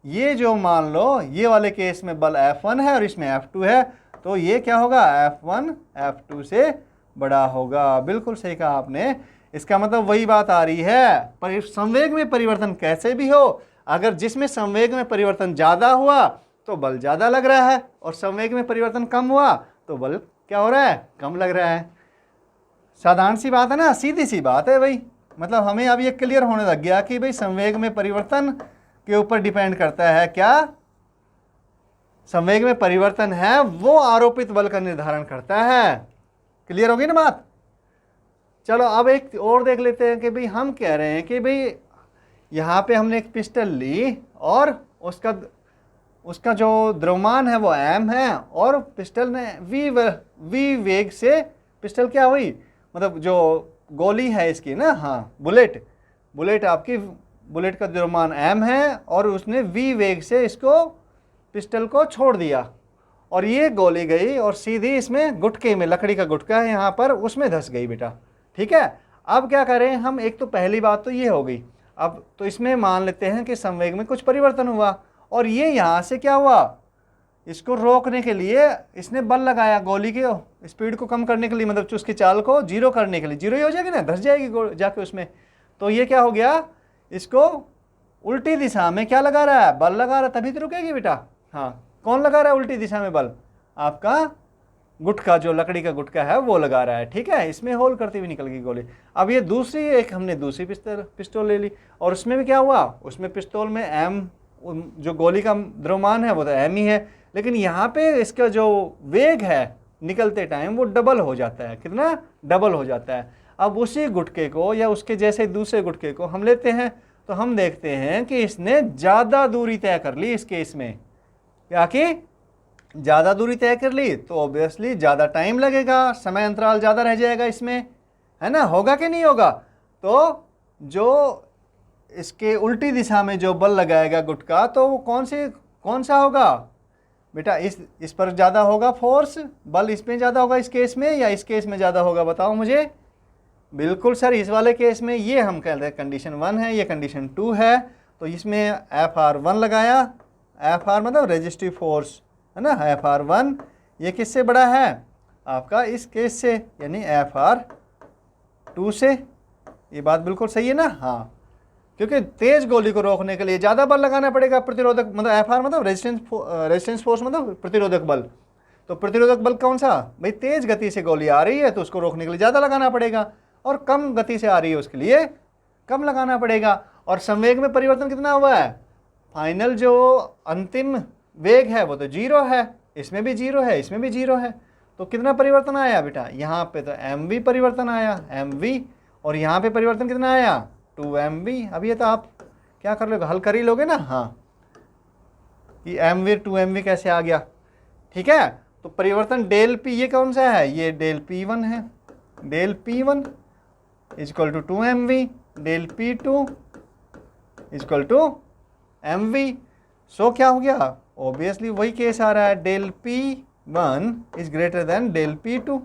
ये जो मान लो ये वाले केस में बल F1 है और इसमें F2 है, तो ये क्या होगा, F1 F2 से बड़ा होगा। बिल्कुल सही कहा आपने। इसका मतलब वही बात आ रही है, पर संवेग में परिवर्तन कैसे भी हो, अगर जिसमें संवेग में परिवर्तन ज़्यादा हुआ तो बल ज़्यादा लग रहा है और संवेग में परिवर्तन कम हुआ तो बल क्या हो रहा है, कम लग रहा है। साधारण सी बात है ना, सीधी सी बात है भाई। मतलब हमें अब ये क्लियर होने लग गया कि भाई संवेग में परिवर्तन के ऊपर डिपेंड करता है क्या, संवेग में परिवर्तन है वो आरोपित बल का निर्धारण करता है। क्लियर होगी ना बात। चलो अब एक और देख लेते हैं कि भाई हम कह रहे हैं कि भाई यहाँ पे हमने एक पिस्टल ली और उसका जो द्रव्यमान है वो m है और पिस्टल ने v वेग से पिस्टल क्या हुई, मतलब जो गोली है इसकी ना, हाँ बुलेट आपकी, बुलेट का द्रव्यमान m है और उसने v वेग से इसको पिस्टल को छोड़ दिया और ये गोली गई और सीधी इसमें गुटके में, लकड़ी का गुटका है यहाँ पर, उसमें धंस गई बेटा। ठीक है, अब क्या करें हम, एक तो पहली बात तो ये हो गई। अब तो इसमें मान लेते हैं कि संवेग में कुछ परिवर्तन हुआ, और ये यहाँ से क्या हुआ, इसको रोकने के लिए इसने बल लगाया, गोली के स्पीड को कम करने के लिए, मतलब उसकी चाल को जीरो करने के लिए। जीरो ही हो जाएगी ना, धस जाएगी जाके उसमें। तो ये क्या हो गया, इसको उल्टी दिशा में क्या लगा रहा है, बल लगा रहा है, तभी तो रुकेगी बेटा। हाँ, कौन लगा रहा है उल्टी दिशा में बल, आपका गुटका, जो लकड़ी का गुटका है वो लगा रहा है, ठीक है। इसमें होल करती हुई निकल गई गोली। अब ये दूसरी, एक हमने दूसरी पिस्तौल ले ली, और उसमें भी क्या हुआ, उसमें पिस्तौल में एम, जो गोली का द्रव्यमान है वो तो एम ही है, लेकिन यहाँ पे इसका जो वेग है निकलते टाइम वो डबल हो जाता है। कितना, डबल हो जाता है। अब उसी गुटके को या उसके जैसे दूसरे गुटके को हम लेते हैं, तो हम देखते हैं कि इसने ज़्यादा दूरी तय कर ली। इस केस में क्या कि ज़्यादा दूरी तय कर ली, तो ऑब्वियसली ज़्यादा टाइम लगेगा, समय अंतराल ज़्यादा रह जाएगा इसमें, है ना। होगा कि नहीं होगा। तो जो इसके उल्टी दिशा में जो बल लगाएगा गुटका, तो वो कौन सा होगा बेटा, इस पर ज़्यादा होगा फोर्स, बल इसमें ज़्यादा होगा इस केस में, या इस केस में ज़्यादा होगा, बताओ मुझे। बिल्कुल सर, इस वाले केस में ये हम कहते हैं कंडीशन 1 है, ये कंडीशन 2 है। तो इसमें FR1 लगाया, FR मतलब रेजिस्टिव फोर्स, है ना। FR1 ये किससे बड़ा है, आपका इस केस से, यानी FR2 से। ये बात बिल्कुल सही है ना। हाँ, क्योंकि तेज गोली को रोकने के लिए ज़्यादा बल लगाना पड़ेगा, प्रतिरोधक, मतलब FR मतलब रेजिस्टेंस फोर्स मतलब प्रतिरोधक बल। तो प्रतिरोधक बल कौन सा भाई, तेज गति से गोली आ रही है तो उसको रोकने के लिए ज़्यादा लगाना पड़ेगा, और कम गति से आ रही है उसके लिए कम लगाना पड़ेगा। और संवेग में परिवर्तन कितना हुआ है, फाइनल जो अंतिम वेग है वो तो जीरो है, इसमें भी जीरो है, इसमें भी जीरो है। तो कितना परिवर्तन आया बेटा, यहाँ पे तो mv परिवर्तन आया, mv, और यहाँ पे परिवर्तन कितना आया, 2mv। अब ये तो आप क्या कर लोगे, हल कर ही लोगे ना। हाँ, कि mv 2mv कैसे आ गया, ठीक है। तो परिवर्तन डेल p ये कौन सा है, ये डेल p1 है। Del p1 is equal to 2mv, del p2 is equal to mv। So क्या हो गया, ऑब्वियसली वही केस आ रहा है, del p1 is greater than del p2,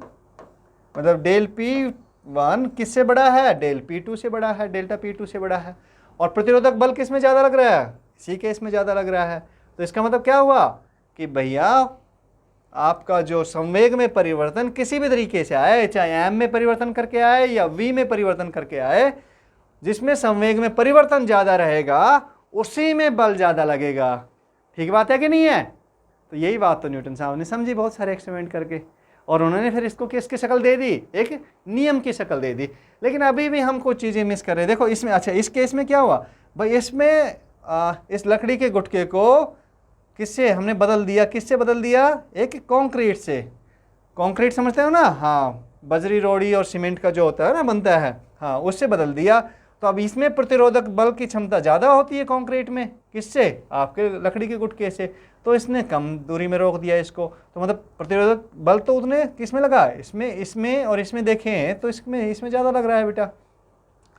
मतलब डेल p1 किससे बड़ा है, डेल p2 से बड़ा है, डेल्टा p2 से बड़ा है। और प्रतिरोधक बल किस में ज़्यादा लग रहा है, इसी केस में ज़्यादा लग रहा है। तो इसका मतलब क्या हुआ कि भैया आपका जो संवेग में परिवर्तन किसी भी तरीके से आए, चाहे m में परिवर्तन करके आए या v में परिवर्तन करके आए, जिसमें संवेग में परिवर्तन ज़्यादा रहेगा उसी में बल ज़्यादा लगेगा। ठीक बात है कि नहीं है। तो यही बात तो न्यूटन साहब ने समझी बहुत सारे एक्सपेरिमेंट करके, और उन्होंने फिर इसको किसकी शक्ल दे दी, एक नियम की शक्ल दे दी। लेकिन अभी भी हम कुछ चीज़ें मिस कर रहे हैं। देखो इसमें, अच्छा इस केस में क्या हुआ भाई, इसमें इस लकड़ी के गुटके को किससे हमने बदल दिया, किससे बदल दिया, एक कंक्रीट से। कंक्रीट समझते हो ना, हाँ, बजरी रोड़ी और सीमेंट का जो होता है ना, बनता है, हाँ, उससे बदल दिया। तो अब इसमें प्रतिरोधक बल की क्षमता ज़्यादा होती है कंक्रीट में, किससे, आपके लकड़ी के गुटके से। तो इसने कम दूरी में रोक दिया इसको। तो मतलब प्रतिरोधक बल तो उतने किस में लगा, इसमें और इसमें देखें तो इसमें ज़्यादा लग रहा है बेटा,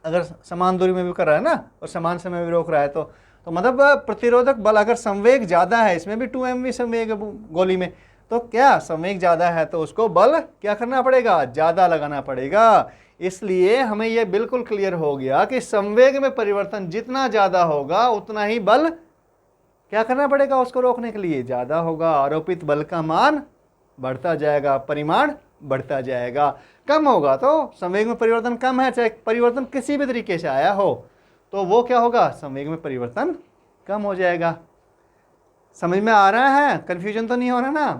अगर समान दूरी में भी कर रहा है ना और समान समय में भी रोक रहा है। तो मतलब प्रतिरोधक बल, अगर संवेग ज़्यादा है, इसमें भी 2mv संवेग गोली में, तो क्या संवेग ज़्यादा है तो उसको बल क्या करना पड़ेगा, ज़्यादा लगाना पड़ेगा। इसलिए हमें यह बिल्कुल क्लियर हो गया कि संवेग में परिवर्तन जितना ज़्यादा होगा उतना ही बल क्या करना पड़ेगा, उसको रोकने के लिए ज़्यादा होगा। आरोपित बल का मान बढ़ता जाएगा, परिमाण बढ़ता जाएगा। कम होगा तो संवेग में परिवर्तन कम है, चाहे परिवर्तन किसी भी तरीके से आया हो, तो वो क्या होगा, संवेग में परिवर्तन कम हो जाएगा। समझ में आ रहा है, कन्फ्यूजन तो नहीं हो रहा ना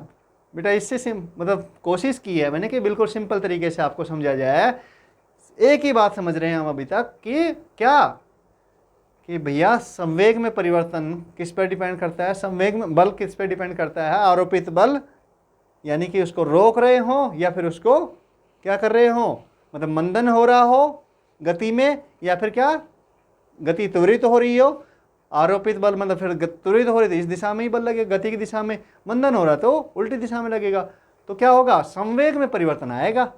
बेटा। इससे मतलब कोशिश की है मैंने कि बिल्कुल सिंपल तरीके से आपको समझा जाए। एक ही बात समझ रहे हैं हम अभी तक कि क्या, कि भैया संवेग में परिवर्तन किस पर डिपेंड करता है, संवेग में बल किस पर डिपेंड करता है, आरोपित बल, यानी कि उसको रोक रहे हो या फिर उसको क्या कर रहे हो, मतलब मंदन हो रहा हो गति में, या फिर क्या गति त्वरित हो रही हो। आरोपित बल मतलब फिर त्वरित हो रही तो इस दिशा में ही बल लगेगा, गति की दिशा में, मंदन हो रहा तो उल्टी दिशा में लगेगा। तो क्या होगा, संवेग में परिवर्तन आएगा,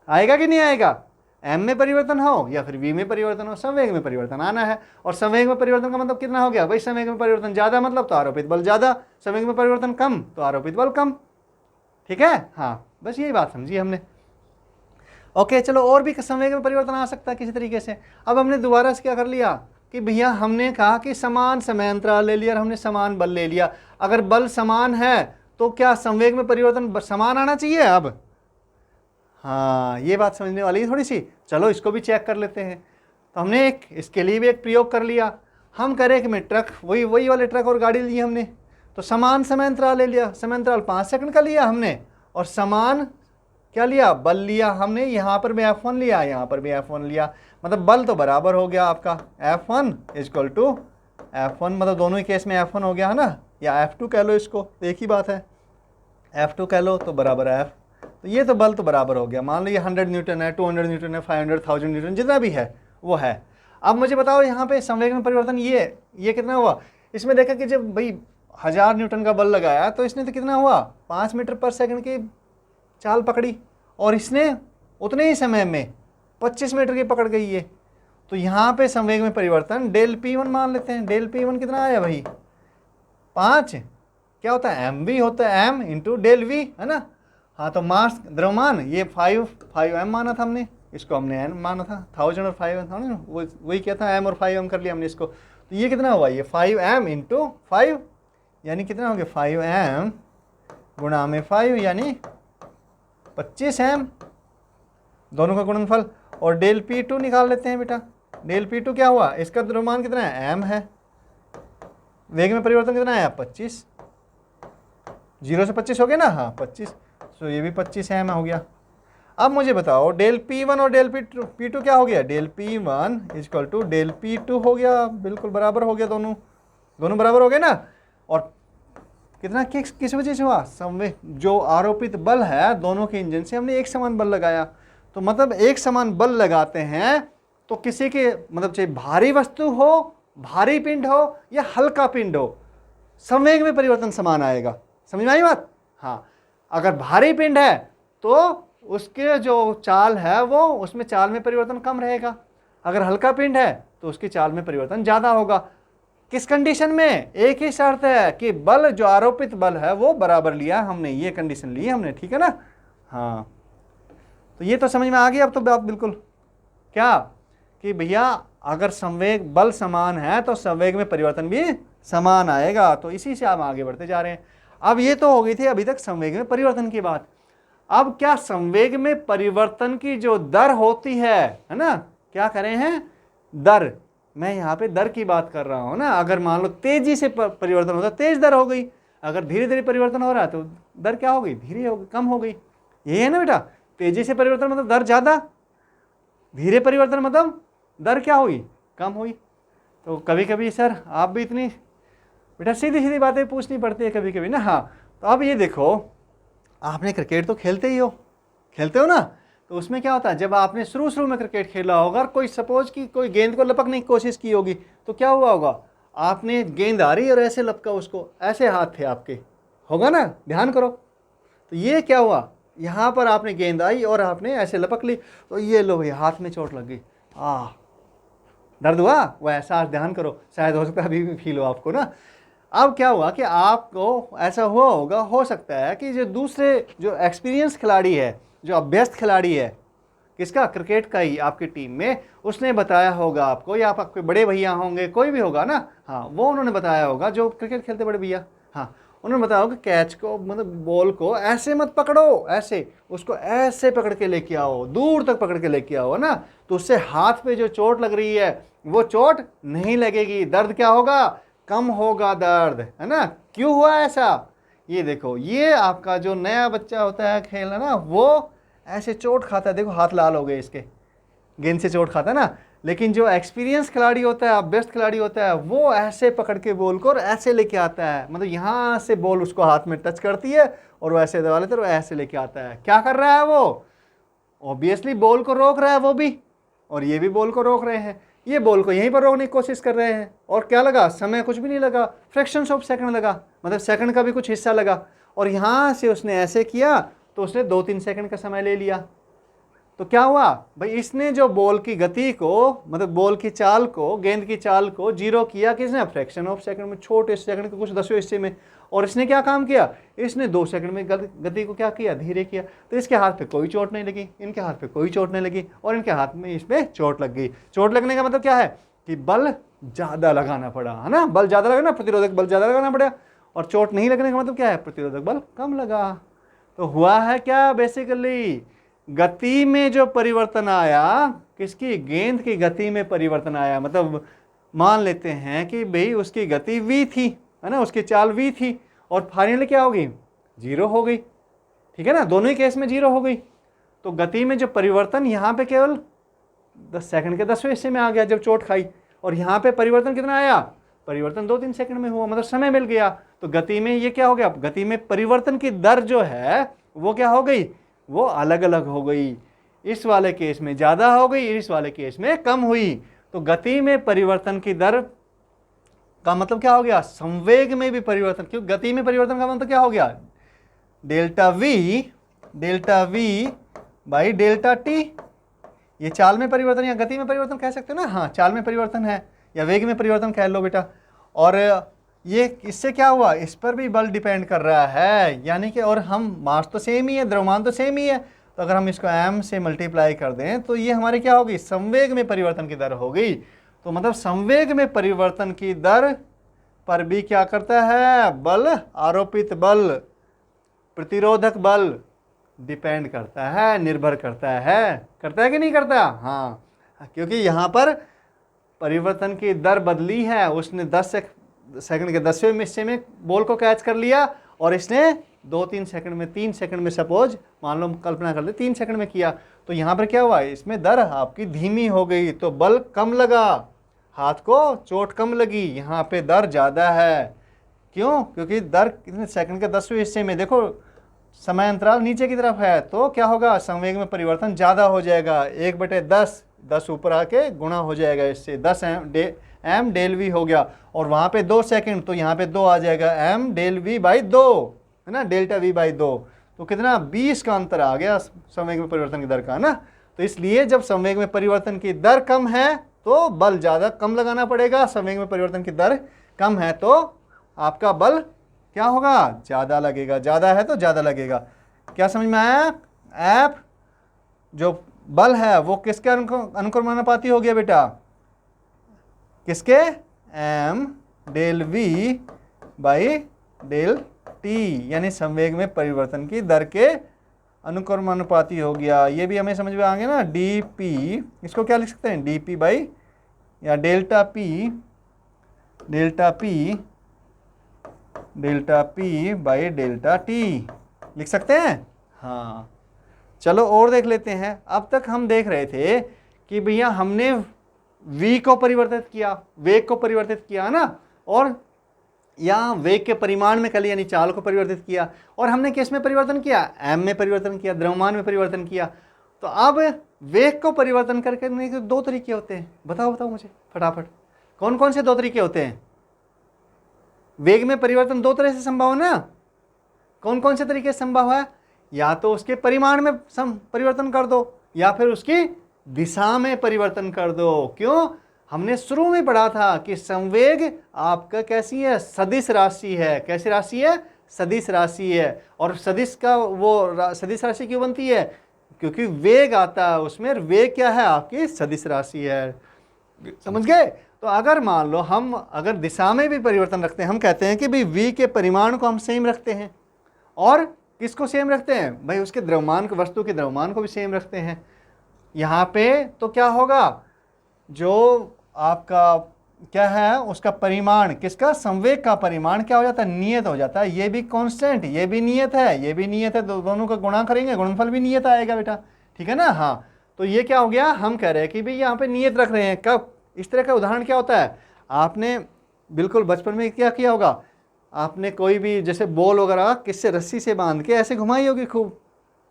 आएगा कि नहीं आएगा, m में परिवर्तन हो या फिर v में परिवर्तन हो, संवेग में परिवर्तन आना है। और संवेग में परिवर्तन का मतलब कितना हो गया भाई, संवेग में परिवर्तन ज़्यादा मतलब तो आरोपित बल ज़्यादा, संवेग में परिवर्तन कम तो आरोपित बल कम। ठीक है, हाँ, बस यही बात समझी हमने। ओके चलो, और भी संवेग में परिवर्तन आ सकता है किसी तरीके से। अब हमने दोबारा से क्या कर लिया कि भैया हमने कहा कि समान समय अंतराल ले लिया और हमने समान बल ले लिया। अगर बल समान है तो क्या संवेग में परिवर्तन समान आना चाहिए अब? हाँ, ये बात समझने वाली है थोड़ी सी। चलो इसको भी चेक कर लेते हैं। तो हमने एक इसके लिए भी एक प्रयोग कर लिया। हम करें कि मैं ट्रक, वही वाले ट्रक और गाड़ी ली हमने, तो समान समय अंतराल ले लिया। समय अंतराल 5 सेकंड का लिया हमने, और समान क्या लिया? बल लिया हमने। यहाँ पर भी F1 लिया, यहाँ पर भी F1 लिया, मतलब बल तो बराबर हो गया आपका F1 इक्वल टू F1, मतलब दोनों ही केस में F1 हो गया है ना, या F2 कह लो इसको, एक ही बात है, F2 कह लो तो बराबर F। तो ये तो बल तो बराबर हो गया। मान लो ये 100 न्यूटन है, 200 न्यूटन है, 500, 1000 न्यूटन, जितना भी है वो है। अब मुझे बताओ यहाँ पे संवेग में परिवर्तन ये कितना हुआ? इसमें देखा कि जब भाई 1000 न्यूटन का बल लगाया तो इसने तो कितना हुआ? 5 मीटर पर सेकंड की चाल पकड़ी, और इसने उतने ही समय में 25 मीटर की पकड़ गई है। तो यहाँ पे संवेग में परिवर्तन डेल P1 मान लेते हैं। डेल P1 कितना आया भाई? 5। क्या होता है? mv होता है, m इंटू डेल v, है ना। हाँ, तो मास द्रव्यमान ये 5m माना था हमने, इसको हमने n माना था। 1000 और 5m था ना, वही क्या था, m और 5m कर लिया हमने इसको। तो ये कितना हुआ? ये 5m इंटू 5, यानी कितना हो गया? 5m गुणा में 5 यानी 25m, दोनों का गुणनफल। और डेल P2 निकाल लेते हैं बेटा। डेल P2 क्या हुआ? इसका द्रव्यमान कितना है? m है। वेग में परिवर्तन कितना है? 25। 0 से 25 हो गया ना, हाँ 25, तो ये भी 25m हो गया। अब मुझे बताओ डेल P1 और डेल P2 क्या हो गया? Del P1 equal to del P2 हो गया, बिल्कुल बराबर हो गया, दोनों बराबर हो गए ना। और कितना किस वजह से हुआ? संवेग, जो आरोपित बल है दोनों के इंजन से हमने एक समान बल लगाया। तो मतलब एक समान बल लगाते हैं तो किसी के, मतलब चाहे भारी वस्तु हो, भारी पिंड हो या हल्का पिंड हो, संवेग में परिवर्तन समान आएगा। समझ में आई बात? हाँ, अगर भारी पिंड है तो उसके जो चाल है वो, उसमें चाल में परिवर्तन कम रहेगा। अगर हल्का पिंड है तो उसकी चाल में परिवर्तन ज़्यादा होगा। किस कंडीशन में? एक ही शर्त है कि बल, जो आरोपित बल है वो बराबर लिया हमने, ये कंडीशन ली हमने, ठीक है ना। हाँ, तो ये तो समझ में आ गई अब तो बात बिल्कुल, क्या कि भैया अगर संवेग बल समान है तो संवेग में परिवर्तन भी समान आएगा। तो इसी से हम आगे बढ़ते जा रहे हैं। अब ये तो हो गई थी अभी तक संवेग में परिवर्तन की बात। अब क्या संवेग में परिवर्तन की जो दर होती है ना, क्या करें हैं? दर, मैं यहाँ पे दर की बात कर रहा हूँ ना। अगर मान लो तेजी से परिवर्तन होता, तेज दर हो गई। अगर धीरे धीरे परिवर्तन हो रहा है तो दर क्या हो गई? धीरे हो गई, कम हो गई। यही है ना बेटा, तेजी से परिवर्तन मतलब दर ज़्यादा, धीरे परिवर्तन मतलब दर क्या हुई? कम हुई। तो कभी कभी सर आप भी इतनी बेटा सीधी सीधी बातें पूछनी पड़ती है कभी कभी ना। हाँ, तो अब ये देखो, आपने क्रिकेट तो खेलते हो ना, तो उसमें क्या होता है, जब आपने शुरू में क्रिकेट खेला होगा और कोई सपोज कि कोई गेंद को लपकने की कोशिश की होगी, तो क्या हुआ होगा? आपने गेंद आ रही और ऐसे लपका उसको, ऐसे हाथ थे आपके, होगा ना, ध्यान करो। तो ये क्या हुआ? यहाँ पर आपने गेंद आई और आपने ऐसे लपक ली, तो ये लो भाई हाथ में चोट लग गई, दर्द हुआ, वो एहसास ध्यान करो, शायद हो सकता है अभी भी फील हो आपको ना। अब क्या हुआ कि आपको ऐसा हुआ होगा, हो सकता है कि जो दूसरे, जो एक्सपीरियंस खिलाड़ी है, जो अभ्यस्त खिलाड़ी है, किसका? क्रिकेट का ही, आपकी टीम में, उसने बताया होगा आपको, या आपके बड़े भैया होंगे, कोई भी होगा ना, हाँ, वो उन्होंने बताया होगा, जो क्रिकेट खेलते बड़े भैया, हाँ, उन्होंने बताया होगा कैच को, मतलब बॉल को ऐसे मत पकड़ो, ऐसे, उसको ऐसे पकड़ के लेके आओ, दूर तक पकड़ के लेके आओ ना, तो उससे हाथ पे जो चोट लग रही है वो चोट नहीं लगेगी, दर्द क्या होगा? कम होगा दर्द, है ना। क्यों हुआ ऐसा? ये देखो, ये आपका जो नया बच्चा होता है खेलना ना, वो ऐसे चोट खाता है, देखो हाथ लाल हो गए इसके, गेंद से चोट खाता है ना। लेकिन जो एक्सपीरियंस खिलाड़ी होता है, बेस्ट खिलाड़ी होता है, वो ऐसे पकड़ के बॉल को और ऐसे लेके आता है, मतलब यहाँ से बॉल उसको हाथ में टच करती है और वो ऐसे दबा लेता है और ऐसे लेके आता है। क्या कर रहा है वो? ऑब्वियसली बॉल को रोक रहा है वो भी, और ये भी बॉल को रोक रहे हैं। ये बॉल को यहीं पर रोकने की कोशिश कर रहे हैं, और क्या लगा? समय कुछ भी नहीं लगा, फ्रैक्शंस ऑफ सेकंड लगा, मतलब सेकंड का भी कुछ हिस्सा लगा। और यहाँ से उसने ऐसे किया तो उसने 2-3 सेकंड का समय ले लिया। तो क्या हुआ भाई, इसने जो बॉल की गति को, मतलब बॉल की चाल को, गेंद की चाल को जीरो किया किसने, फ्रैक्शन ऑफ सेकंड में, छोटे सेकंड के कुछ 10वें हिस्से में। और इसने क्या काम किया, इसने 2 सेकंड में गति को क्या किया, धीरे किया। तो इसके हाथ पे कोई चोट नहीं लगी, इनके हाथ पे कोई चोट नहीं लगी, और इनके हाथ में इसमें चोट लग गई। चोट लगने का मतलब क्या है कि बल ज़्यादा लगाना पड़ा, है ना, बल ज़्यादा लगा ना, प्रतिरोधक बल ज़्यादा लगाना पड़ा। और चोट नहीं लगने का मतलब क्या है, प्रतिरोधक बल कम लगा। तो हुआ है क्या, बेसिकली गति में जो परिवर्तन आया, किसकी, गेंद की गति में परिवर्तन आया। मतलब मान लेते हैं कि भाई उसकी गति v थी, है ना, उसकी चाल v थी, और फाइनली क्या होगी, 0 हो गई। ठीक है ना, दोनों ही केस में 0 हो गई। तो गति में जो परिवर्तन यहाँ पे केवल 10 सेकंड के 10वें हिस्से में आ गया जब चोट खाई, और यहाँ पे परिवर्तन कितना आया, परिवर्तन 2-3 सेकंड में हुआ, मतलब समय मिल गया। तो गति में ये क्या हो गया, गति में परिवर्तन की दर जो है वो क्या हो गई, वो अलग अलग हो गई। इस वाले केस में ज़्यादा हो गई, इस वाले केस में कम हुई। तो गति में परिवर्तन की दर का मतलब क्या हो गया, संवेग में भी परिवर्तन। क्यों, गति में परिवर्तन का मतलब क्या हो गया, delta we by delta T. ये चाल में परिवर्तन या गति में परिवर्तन कह सकते हो ना, हाँ चाल में परिवर्तन है या वेग में परिवर्तन कह लो बेटा। और ये इससे क्या हुआ, इस पर भी बल डिपेंड कर रहा है, यानी कि, और हम मास तो सेम ही है, द्रव्यमान तो सेम ही है, तो अगर हम इसको m से मल्टीप्लाई कर दें तो ये हमारी क्या होगी, संवेग में परिवर्तन की दर हो गई। तो मतलब संवेग में परिवर्तन की दर पर भी क्या करता है, बल, आरोपित बल, प्रतिरोधक बल डिपेंड करता है, निर्भर करता है कि नहीं करता, हाँ, क्योंकि यहाँ पर परिवर्तन की दर बदली है। उसने 10 सेकंड के 10वें हिस्से में बॉल को कैच कर लिया, और इसने 2-3 सेकंड में, 3 सेकंड में, सपोज मान लो कल्पना कर ले 3 सेकंड में किया। तो यहाँ पर क्या हुआ, इसमें दर आपकी धीमी हो गई, तो बल कम लगा, हाथ को चोट कम लगी। यहाँ पे दर ज़्यादा है, क्यों, क्योंकि दर कितने सेकंड के 10वें हिस्से में, देखो समय अंतराल नीचे की तरफ है, तो क्या होगा, संवेग में परिवर्तन ज़्यादा हो जाएगा, 1/10 ऊपर आके गुणा हो जाएगा, इससे 10 m डेल वी हो गया। और वहाँ पे 2 सेकंड, तो यहाँ पे 2 आ जाएगा, m डेल वी बाई 2, है ना, डेल्टा वी बाई 2। तो कितना, 20 का अंतर आ गया संवेग में परिवर्तन की दर का, ना। तो इसलिए जब संवेग में परिवर्तन की दर कम है तो बल ज़्यादा कम लगाना पड़ेगा, संवेग में परिवर्तन की दर कम है तो आपका बल क्या होगा, ज़्यादा लगेगा, ज़्यादा है तो ज़्यादा लगेगा। क्या समझ में आया, ऐप जो बल है वो किसके अनुक्रमानुपाती हो गया बेटा, किसके, m del v by del t, यानी संवेग में परिवर्तन की दर के अनुक्रमानुपाती हो गया। ये भी हमें समझ में आ गया ना, dp, इसको क्या लिख सकते हैं, dp बाई या delta p by delta t लिख सकते हैं, हाँ। चलो और देख लेते हैं। अब तक हम देख रहे थे कि भैया हमने v को परिवर्तित किया, वेग को परिवर्तित किया ना, और या वेग के परिमाण में कल यानी चाल को परिवर्तित किया, और हमने किस में परिवर्तन किया, m में परिवर्तन किया, द्रव्यमान में परिवर्तन किया। तो अब वेग को परिवर्तन करने के 2 तरीके होते हैं, बताओ मुझे फटाफट, कौन कौन से 2 तरीके होते हैं। वेग में परिवर्तन 2 तरह से संभव है ना, कौन कौन से तरीके से संभव है, या तो उसके परिमाण में परिवर्तन कर दो, या फिर उसकी दिशा में परिवर्तन कर दो। क्यों, हमने शुरू में पढ़ा था कि संवेग आपका कैसी है, सदिश राशि है। कैसी राशि है, सदिश राशि है। और सदिश का वो सदिश राशि क्यों बनती है, क्योंकि वेग आता है उसमें, वेग क्या है, आपकी सदिश राशि है, समझ गए। तो अगर मान लो हम अगर दिशा में भी परिवर्तन रखते हैं, हम कहते हैं कि भाई v के परिमाण को हम सेम रखते हैं, और किसको सेम रखते हैं, भाई उसके द्रव्यमान को, वस्तु के द्रव्यमान को भी सेम रखते हैं। यहाँ पे तो क्या होगा, जो आपका क्या है, उसका परिमाण, किसका, संवेग का परिमाण क्या हो जाता है, नियत हो जाता है। ये भी कांस्टेंट, ये भी नियत है, ये भी नियत है, दोनों का गुणा करेंगे, गुणनफल भी नियत आएगा बेटा, ठीक है ना, हाँ। तो ये क्या हो गया, हम कह रहे हैं कि भाई यहाँ पे नियत रख रहे हैं। कब, इस तरह का उदाहरण क्या होता है, आपने बिल्कुल बचपन में क्या किया होगा, आपने कोई भी जैसे बॉल वगैरह किससे, रस्सी से बांध के ऐसे घुमाई होगी, खूब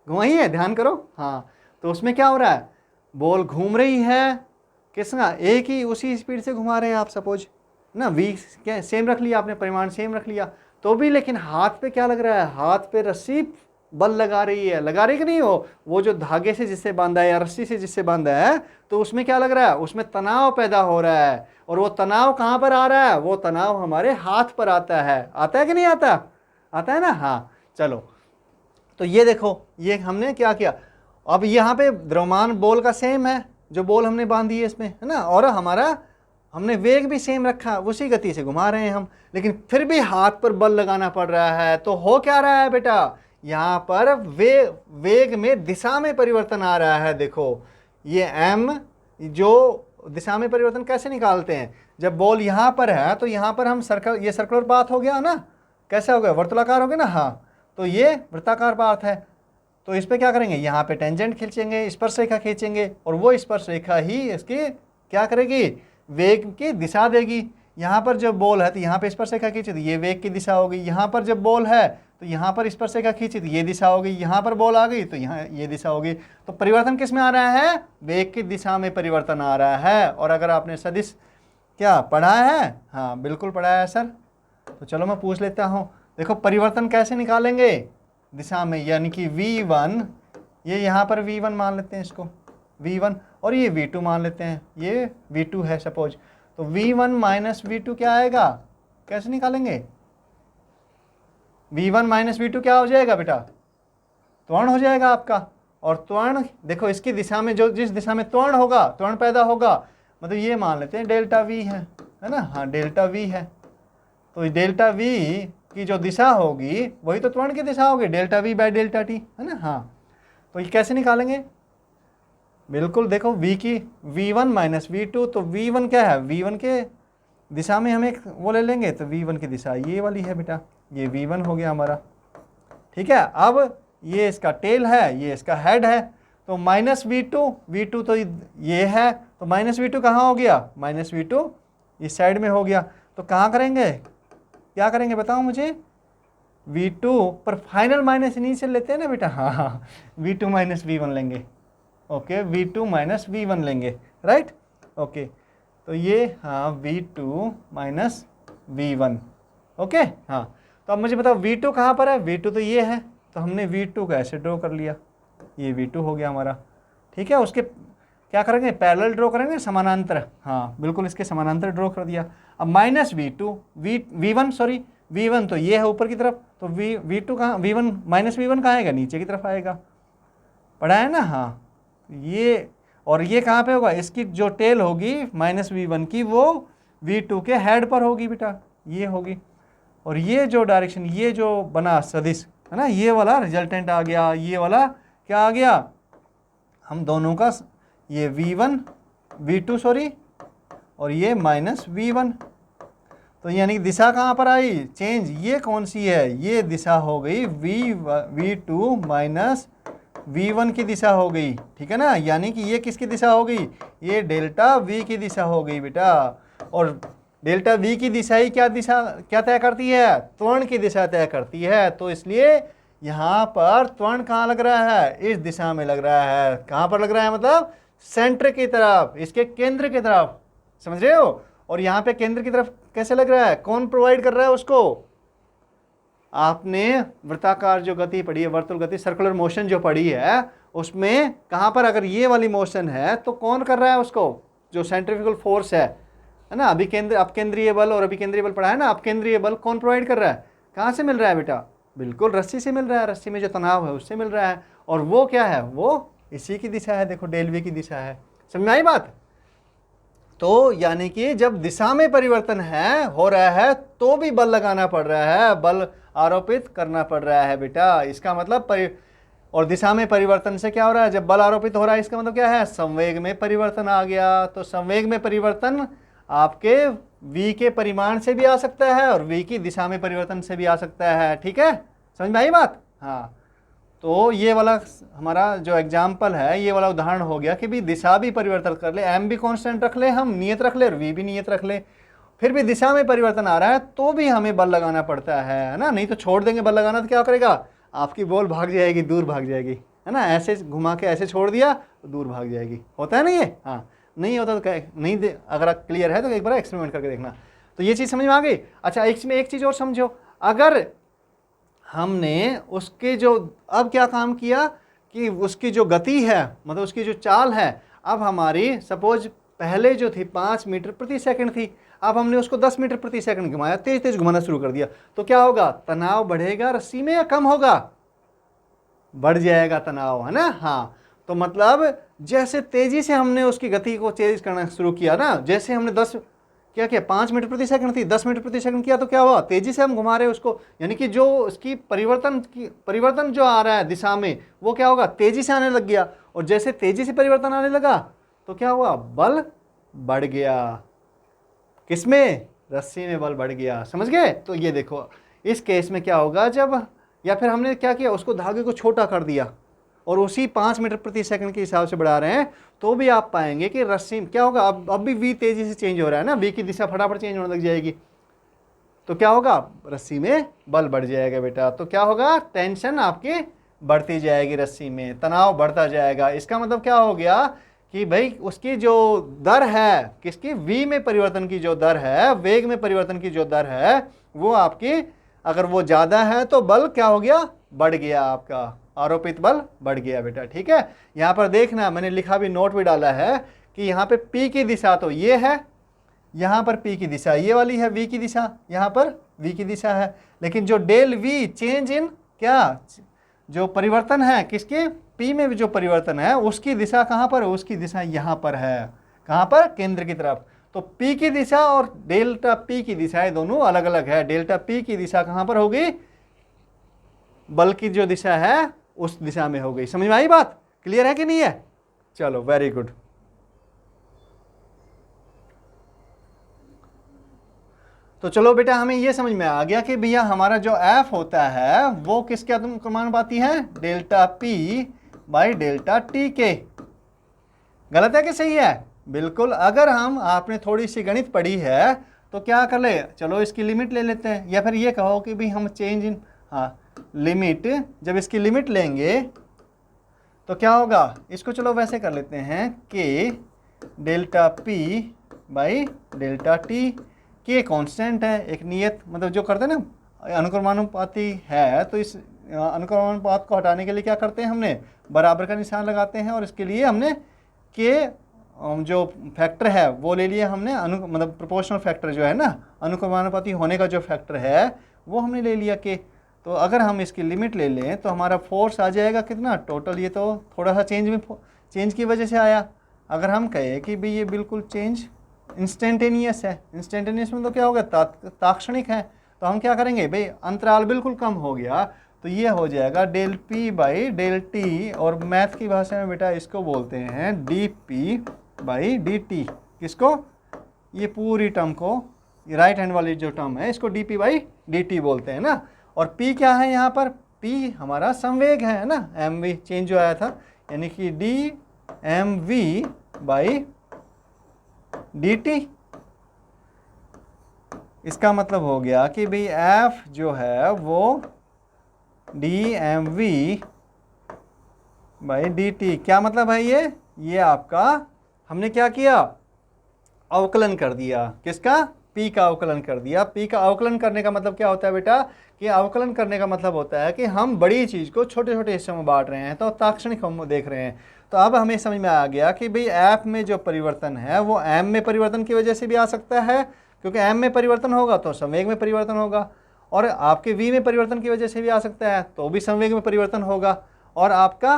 घुमाई है, ध्यान करो, हाँ। तो उसमें क्या हो रहा है, बॉल घूम रही है, किसका, एक ही उसी स्पीड से घुमा रहे हैं आप, सपोज ना, v क्या सेम रख लिया आपने, परिमाण सेम रख लिया, तो भी लेकिन हाथ पे क्या लग रहा है, हाथ पे रस्सी बल लगा रही है, लगा रही कि नहीं हो, वो जो धागे से जिससे बांधा है या रस्सी से जिससे बांधा है, तो उसमें क्या लग रहा है, उसमें तनाव पैदा हो रहा है। और वो तनाव कहाँ पर आ रहा है, वो तनाव हमारे हाथ पर आता है कि नहीं आता, आता है ना। हाँ चलो, तो ये देखो, ये हमने क्या किया, अब यहाँ पे द्रव्यमान बॉल का सेम है, जो बॉल हमने बांधी है इसमें, है ना, और हमारा हमने वेग भी सेम रखा, उसी गति से घुमा रहे हैं हम, लेकिन फिर भी हाथ पर बल लगाना पड़ रहा है। तो हो क्या रहा है बेटा, यहाँ पर वेग में दिशा में परिवर्तन आ रहा है। देखो ये m, जो दिशा में परिवर्तन कैसे निकालते हैं, जब बॉल यहाँ पर है तो यहाँ पर हम सर्कल, ये सर्कुलर पाथ हो गया ना, कैसे हो गया, वर्तुलाकार हो गया ना। हाँ, तो ये वृत्ताकार पाथ है, तो इस पे क्या करेंगे, यहाँ पे टेंजेंट खींचेंगे, स्पर्श रेखा खींचेंगे, और वो स्पर्श रेखा ही इसकी क्या करेगी, वेग की दिशा देगी। यहाँ पर जब बॉल है तो यहाँ पे स्पर्श रेखा खींची तो ये वेग की दिशा होगी, यहाँ पर जब बॉल है तो यहाँ पर स्पर्श रेखा खींची तो ये दिशा होगी, यहाँ पर बॉल आ गई तो यहाँ ये दिशा होगी। तो परिवर्तन किस में आ रहा है, वेग की दिशा में परिवर्तन आ रहा है। और अगर आपने सदिश क्या पढ़ा है, हाँ बिल्कुल पढ़ा है सर, तो चलो मैं पूछ लेता हूँ। देखो परिवर्तन कैसे निकालेंगे दिशा में, यानी कि v1, ये यहाँ पर v1 मान लेते हैं इसको v1, और ये v2 मान लेते हैं, ये v2 है सपोज, तो v1 माइनस v2 क्या आएगा, कैसे निकालेंगे, v1 माइनस v2 क्या हो जाएगा बेटा, त्वरण हो जाएगा आपका। और त्वरण देखो इसकी दिशा में, जो जिस दिशा में त्वरण होगा, त्वरण पैदा होगा, मतलब ये मान लेते हैं डेल्टा v है ना, हाँ डेल्टा v है, तो डेल्टा v की जो दिशा होगी वही तो त्वरण की दिशा होगी, delta v by delta t, है ना। हाँ, तो ये कैसे निकालेंगे, बिल्कुल देखो v की v1 माइनस v2, तो v1 क्या है, v1 के दिशा में हम एक वो ले लेंगे, तो v1 की दिशा ये वाली है बेटा, ये v1 हो गया हमारा, ठीक है। अब ये इसका टेल है, ये इसका हेड है, तो माइनस v2 तो ये है, तो माइनस v2 कहाँ हो गया, माइनस v2 इस साइड में हो गया। तो कहाँ करेंगे, क्या करेंगे बताओ मुझे, v2 पर फाइनल माइनस इनिशियल लेते हैं ना बेटा, हाँ v2 माइनस v1 लेंगे, ओके v2 माइनस v1 लेंगे, राइट, ओके, तो ये हाँ v2 माइनस v1, ओके। हाँ, तो अब मुझे बताओ v2 कहाँ पर है, v2 तो ये है, तो हमने v2 को ऐसे ड्रॉ कर लिया, ये v2 हो गया हमारा, ठीक है। उसके क्या करेंगे, पैरेलल ड्रॉ करेंगे, समानांतर, हाँ बिल्कुल इसके समानांतर ड्रॉ कर दिया। अब माइनस v1 सॉरी v1 तो ये है ऊपर की तरफ, तो v2 कहाँ, v1 माइनस v1 कहाँ आएगा, नीचे की तरफ आएगा, पढ़ा है ना। हाँ, ये और ये कहाँ पे होगा, इसकी जो टेल होगी माइनस v1 की, वो v2 के हेड पर होगी बेटा, ये होगी। और ये जो डायरेक्शन, ये जो बना सदिश है ना, ये वाला रिजल्टेंट आ गया, ये वाला क्या आ गया, हम दोनों का ये v2 सॉरी, और ये माइनस v1, तो यानी कि दिशा कहाँ पर आई चेंज, ये कौन सी है, ये दिशा हो गई v2 माइनस v1 की दिशा हो गई, ठीक है ना। यानी कि ये किसकी दिशा हो गई, ये डेल्टा v की दिशा हो गई बेटा। और डेल्टा v की दिशा ही क्या तय करती है, त्वरण की दिशा तय करती है। तो इसलिए यहाँ पर त्वरण कहाँ लग रहा है, इस दिशा में लग रहा है। कहाँ पर लग रहा है, मतलब सेंटर की तरफ, इसके केंद्र की तरफ, समझ रहे हो। और यहाँ पे केंद्र की तरफ कैसे लग रहा है, कौन प्रोवाइड कर रहा है उसको, आपने वृत्ताकार जो गति पढ़ी है, वर्तुल गति, सर्कुलर मोशन जो पढ़ी है, उसमें कहाँ पर अगर ये वाली मोशन है तो कौन कर रहा है उसको, जो सेंट्रीफ्यूगल फोर्स है ना। अपकेंद्रीय बल और अभिकेंद्रीय बल पढ़ा है ना, अपकेंद्रीय बल कौन प्रोवाइड कर रहा है, कहाँ से मिल रहा है बेटा, बिल्कुल रस्सी से मिल रहा है, रस्सी में जो तनाव है उससे मिल रहा है। और वो क्या है, वो इसी की दिशा है, देखो डेल वी की दिशा है, समझ में आई बात। तो यानी कि जब दिशा में परिवर्तन हो रहा है तो भी बल लगाना पड़ रहा है, बल आरोपित करना पड़ रहा है बेटा। इसका मतलब और दिशा में परिवर्तन से क्या हो रहा है, जब बल आरोपित हो रहा है, इसका मतलब क्या है, संवेग में परिवर्तन आ गया। तो संवेग में परिवर्तन आपके v के परिमाण से भी आ सकता है और v की दिशा में परिवर्तन से भी आ सकता है, ठीक है, समझ में आई बात। हाँ, तो ये वाला हमारा जो एग्जाम्पल है, ये वाला उदाहरण हो गया कि भी दिशा भी परिवर्तन कर ले, m भी कांस्टेंट रख ले, हम नियत रख ले, और v भी नियत रख ले, फिर भी दिशा में परिवर्तन आ रहा है तो भी हमें बल लगाना पड़ता है ना। नहीं तो छोड़ देंगे बल लगाना तो क्या करेगा, आपकी बॉल भाग जाएगी, दूर भाग जाएगी, है ना। ऐसे घुमा के ऐसे छोड़ दिया तो दूर भाग जाएगी, होता है ना ये। हाँ, नहीं होता तो नहीं अगर क्लियर है तो एक बार एक्सपेरिमेंट करके देखना। तो ये चीज़ समझ में आ गई। अच्छा, इसमें एक चीज़ और समझो, अगर हमने उसके जो अब क्या काम किया कि उसकी जो गति है, मतलब उसकी जो चाल है, अब हमारी सपोज पहले जो थी 5 मीटर प्रति सेकंड थी, अब हमने उसको 10 मीटर प्रति सेकंड घुमाया, तेज तेज घुमाना शुरू कर दिया, तो क्या होगा, तनाव बढ़ेगा रस्सी में या कम होगा, बढ़ जाएगा तनाव, है ना। हाँ, तो मतलब जैसे तेजी से हमने उसकी गति को तेज करना शुरू किया ना, जैसे हमने 5 मीटर प्रति सेकंड थी, 10 मीटर प्रति सेकंड किया, तो क्या हुआ, तेजी से हम घुमा रहे हैं उसको, यानी कि जो उसकी परिवर्तन जो आ रहा है दिशा में, वो क्या होगा, तेजी से आने लग गया। और जैसे तेजी से परिवर्तन आने लगा तो क्या हुआ, बल बढ़ गया, किसमें, रस्सी में बल बढ़ गया, समझ गए। तो ये देखो इस केस में क्या होगा, जब या फिर हमने क्या किया, उसको धागे को छोटा कर दिया और उसी 5 मीटर प्रति सेकंड के हिसाब से बढ़ा रहे हैं, तो भी आप पाएंगे कि रस्सी क्या होगा, अब भी वी तेजी से चेंज हो रहा है ना, वी की दिशा फटाफट चेंज होने लग जाएगी, तो क्या होगा, रस्सी में बल बढ़ जाएगा बेटा। तो क्या होगा, टेंशन आपकी बढ़ती जाएगी, रस्सी में तनाव बढ़ता जाएगा। इसका मतलब क्या हो गया कि भाई उसकी जो दर है, किसकी, वी में परिवर्तन की जो दर है, वेग में परिवर्तन की जो दर है, वो आपकी अगर वो ज़्यादा है तो बल क्या हो गया, बढ़ गया, आपका आरोपित बल बढ़ गया बेटा। ठीक है, यहाँ पर देखना मैंने लिखा भी, नोट भी डाला है कि यहाँ पे P की दिशा तो ये है, यहाँ पर P की दिशा ये वाली है, V की दिशा यहाँ पर V की दिशा है, लेकिन जो डेल V चेंज इन क्या, जो परिवर्तन है किसके, P में जो परिवर्तन है उसकी दिशा कहाँ पर है, उसकी दिशा यहाँ पर है, कहाँ पर, केंद्र की तरफ। तो P की दिशा और डेल्टा P की दिशाएं दोनों अलग अलग है। डेल्टा P की दिशा कहाँ पर होगी, बल की जो दिशा है उस दिशा में हो गई। समझ में आई बात, क्लियर है कि नहीं है, चलो वेरी गुड। तो चलो बेटा हमें ये समझ में आ गया कि भैया हमारा जो F होता है वो किसके अनुपाती है, delta P by delta T के। गलत है कि सही है, बिल्कुल। अगर हम, आपने थोड़ी सी गणित पढ़ी है तो क्या कर ले, चलो इसकी लिमिट ले लेते हैं, या फिर ये कहो कि भाई हम चेंज इन, हाँ लिमिट, जब इसकी लिमिट लेंगे तो क्या होगा, इसको चलो वैसे कर लेते हैं कि delta P by delta T, के कांस्टेंट है, एक नियत, मतलब जो करते हैं ना अनुक्रमानुपाती है, तो इस अनुक्रमानुपात को हटाने के लिए क्या करते हैं, हमने बराबर का निशान लगाते हैं, और इसके लिए हमने के जो फैक्टर है वो ले लिया हमने, मतलब प्रोपोर्शनल फैक्टर जो है ना, अनुक्रमानुपाती होने का जो फैक्टर है वो हमने ले लिया के। तो अगर हम इसकी लिमिट ले लें तो हमारा फोर्स आ जाएगा कितना टोटल, ये तो थोड़ा सा चेंज की वजह से आया। अगर हम कहें कि भाई ये बिल्कुल चेंज इंस्टेंटेनियस है, इंस्टेंटेनियस में तो क्या होगा, तात्क्षणिक है, तो हम क्या करेंगे भाई, अंतराल बिल्कुल कम हो गया, तो ये हो जाएगा del P by del T, और मैथ की भाषा में बेटा इसको बोलते हैं dP बाई dt। किसको, ये पूरी टर्म को, ये राइट हैंड वाली जो टर्म है इसको dP बाई dt बोलते हैं ना। और P क्या है यहाँ पर, P हमारा संवेग है ना, mv चेंज जो आया था, यानी कि dmv बाई dt। इसका मतलब हो गया कि भाई F जो है वो dmv बाई dt। क्या मतलब है ये आपका, हमने क्या किया, अवकलन कर दिया, किसका, P का अवकलन कर दिया। P का अवकलन करने का मतलब क्या होता है बेटा, कि अवकलन करने का मतलब होता है कि हम बड़ी चीज़ को छोटे छोटे हिस्सों में बांट रहे हैं, तो तात्क्षणिक हम देख रहे हैं। तो अब हमें समझ में आ गया कि भाई F में जो परिवर्तन है वो M में परिवर्तन की वजह से भी आ सकता है, क्योंकि M में परिवर्तन होगा तो संवेग में परिवर्तन होगा, और आपके V में परिवर्तन की वजह से भी आ सकता है, तो भी संवेग में परिवर्तन होगा। और आपका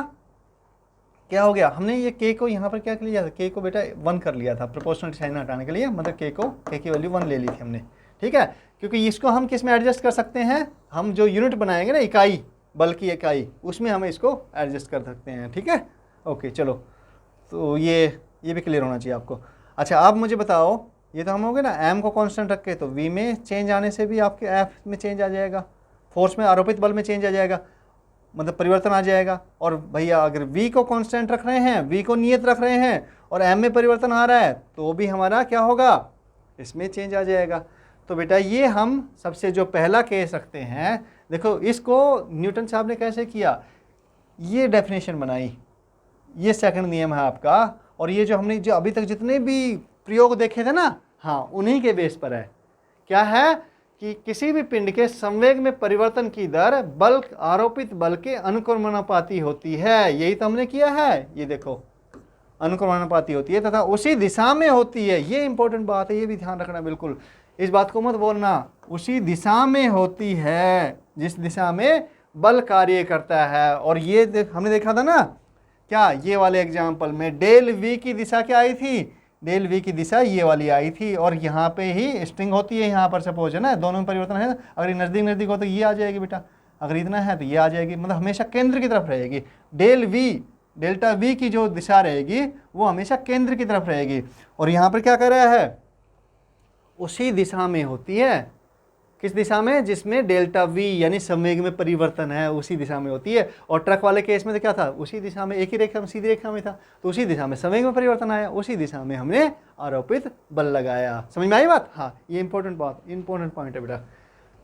क्या हो गया, हमने ये K को यहाँ पर क्या कर लिया था, K को बेटा 1 कर लिया था, प्रोपोर्शनल साइन हटाने के लिए, मतलब K की वैल्यू 1 ले ली थी हमने, ठीक है। क्योंकि इसको हम किस में एडजस्ट कर सकते हैं, हम जो यूनिट बनाएंगे ना, इकाई, बल की इकाई, उसमें हम इसको एडजस्ट कर सकते हैं, ठीक है। ओके चलो, तो ये भी क्लियर होना चाहिए आपको। अच्छा अब मुझे बताओ, ये तो हम हो गए ना, M को कांस्टेंट रख के, तो V में चेंज आने से भी आपके F में चेंज आ जाएगा, फोर्स में, आरोपित बल में चेंज आ जाएगा, मतलब परिवर्तन आ जाएगा। और भैया अगर V को कांस्टेंट रख रहे हैं, V को नियत रख रहे हैं, और M में परिवर्तन आ रहा है, तो भी हमारा क्या होगा, इसमें चेंज आ जाएगा। तो बेटा ये हम सबसे जो पहला केस रखते हैं, देखो इसको न्यूटन साहब ने कैसे किया, ये डेफिनेशन बनाई, ये सेकंड नियम है आपका, और ये जो हमने जो अभी तक जितने भी प्रयोग देखे थे ना, हाँ उन्हीं के बेस पर है। क्या है कि किसी भी पिंड के संवेग में परिवर्तन की दर बल आरोपित बल के अनुक्रमानुपाती होती है। यही तो हमने किया है, ये देखो अनुक्रमानुपाती होती है तथा उसी दिशा में होती है। ये इंपॉर्टेंट बात है, ये भी ध्यान रखना, बिल्कुल इस बात को मत बोलना। उसी दिशा में होती है जिस दिशा में बल कार्य करता है। और ये हमने देखा था ना क्या, ये वाले एग्जाम्पल में डेल वी की दिशा क्या आई थी, डेल वी की दिशा ये वाली आई थी। और यहाँ पे ही स्ट्रिंग होती है, यहाँ पर सपोज है ना, दोनों में परिवर्तन है। अगर नज़दीक नज़दीक हो तो ये आ जाएगी बेटा, अगर इतना है तो ये आ जाएगी, मतलब हमेशा केंद्र की तरफ रहेगी। डेल वी डेल्टा वी की जो दिशा रहेगी वो हमेशा केंद्र की तरफ रहेगी। और यहाँ पर क्या कर रहा है, उसी दिशा में होती है। किस दिशा में, जिसमें डेल्टा वी यानी संवेग में परिवर्तन है, उसी दिशा में होती है। और ट्रक वाले केस में तो क्या था, उसी दिशा में, एक ही रेखा में, सीधी रेखा में था, तो उसी दिशा में संवेग में परिवर्तन आया, उसी दिशा में हमने आरोपित बल लगाया। समझ में आई बात? हाँ, ये इंपॉर्टेंट पॉइंट है बेटा।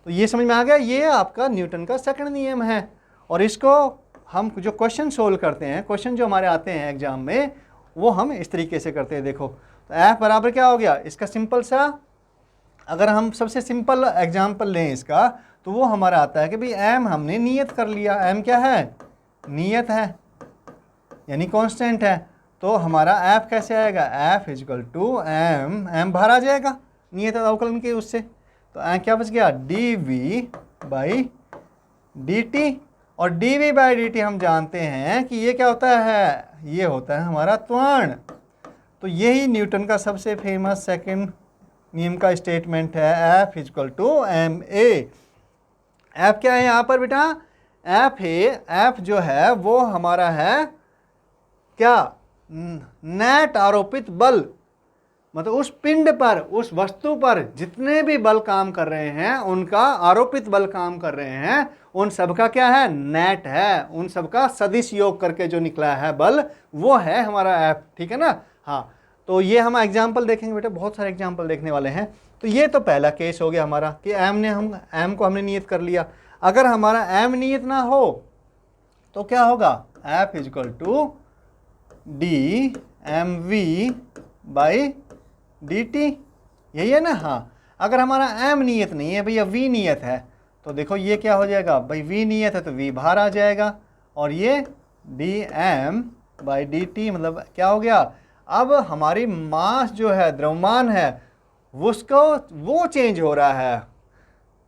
तो ये समझ में आ गया, ये आपका न्यूटन का सेकंड नियम है। और इसको हम जो क्वेश्चन सोल्व करते हैं, क्वेश्चन जो हमारे आते हैं एग्जाम में, वो हम इस तरीके से करते हैं। देखो तो एफ बराबर क्या हो गया, इसका सिंपल सा, अगर हम सबसे सिंपल एग्जाम्पल लें इसका, तो वो हमारा आता है कि भाई एम हमने नियत कर लिया। एम क्या है, नियत है यानी कांस्टेंट है। तो हमारा एफ कैसे आएगा, एफ इजकल टू एम बाहर आ जाएगा नियत अवकलन के उससे। तो एम क्या बच गया, D V by D T. और D V by D T हम जानते हैं कि ये क्या होता है, ये होता है हमारा त्वरण। तो यही न्यूटन का सबसे फेमस सेकंड नियम का स्टेटमेंट है, F is equal to M A. F क्या है यहाँ पर बेटा, एफ है, एफ जो है वो हमारा है क्या, नेट आरोपित बल। मतलब उस पिंड पर, उस वस्तु पर जितने भी बल काम कर रहे हैं, उनका आरोपित बल काम कर रहे हैं, उन सबका क्या है, नेट है। उन सबका सदिश योग करके जो निकला है बल, वो है हमारा एफ। ठीक है ना। हाँ, तो ये हम एग्जाम्पल देखेंगे बेटा, बहुत सारे एग्जाम्पल देखने वाले हैं। तो ये तो पहला केस हो गया हमारा कि एम को हमने नियत कर लिया। अगर हमारा एम नियत ना हो तो क्या होगा, F is equal to d m v by D t, यही है ना। हाँ, अगर हमारा एम नियत नहीं है भैया, वी नियत है, तो देखो ये क्या हो जाएगा भाई, वी नियत है तो वी बाहर आ जाएगा। और ये d m by D t मतलब क्या हो गया, अब हमारी मास जो है, द्रव्यमान है, उसको वो चेंज हो रहा है।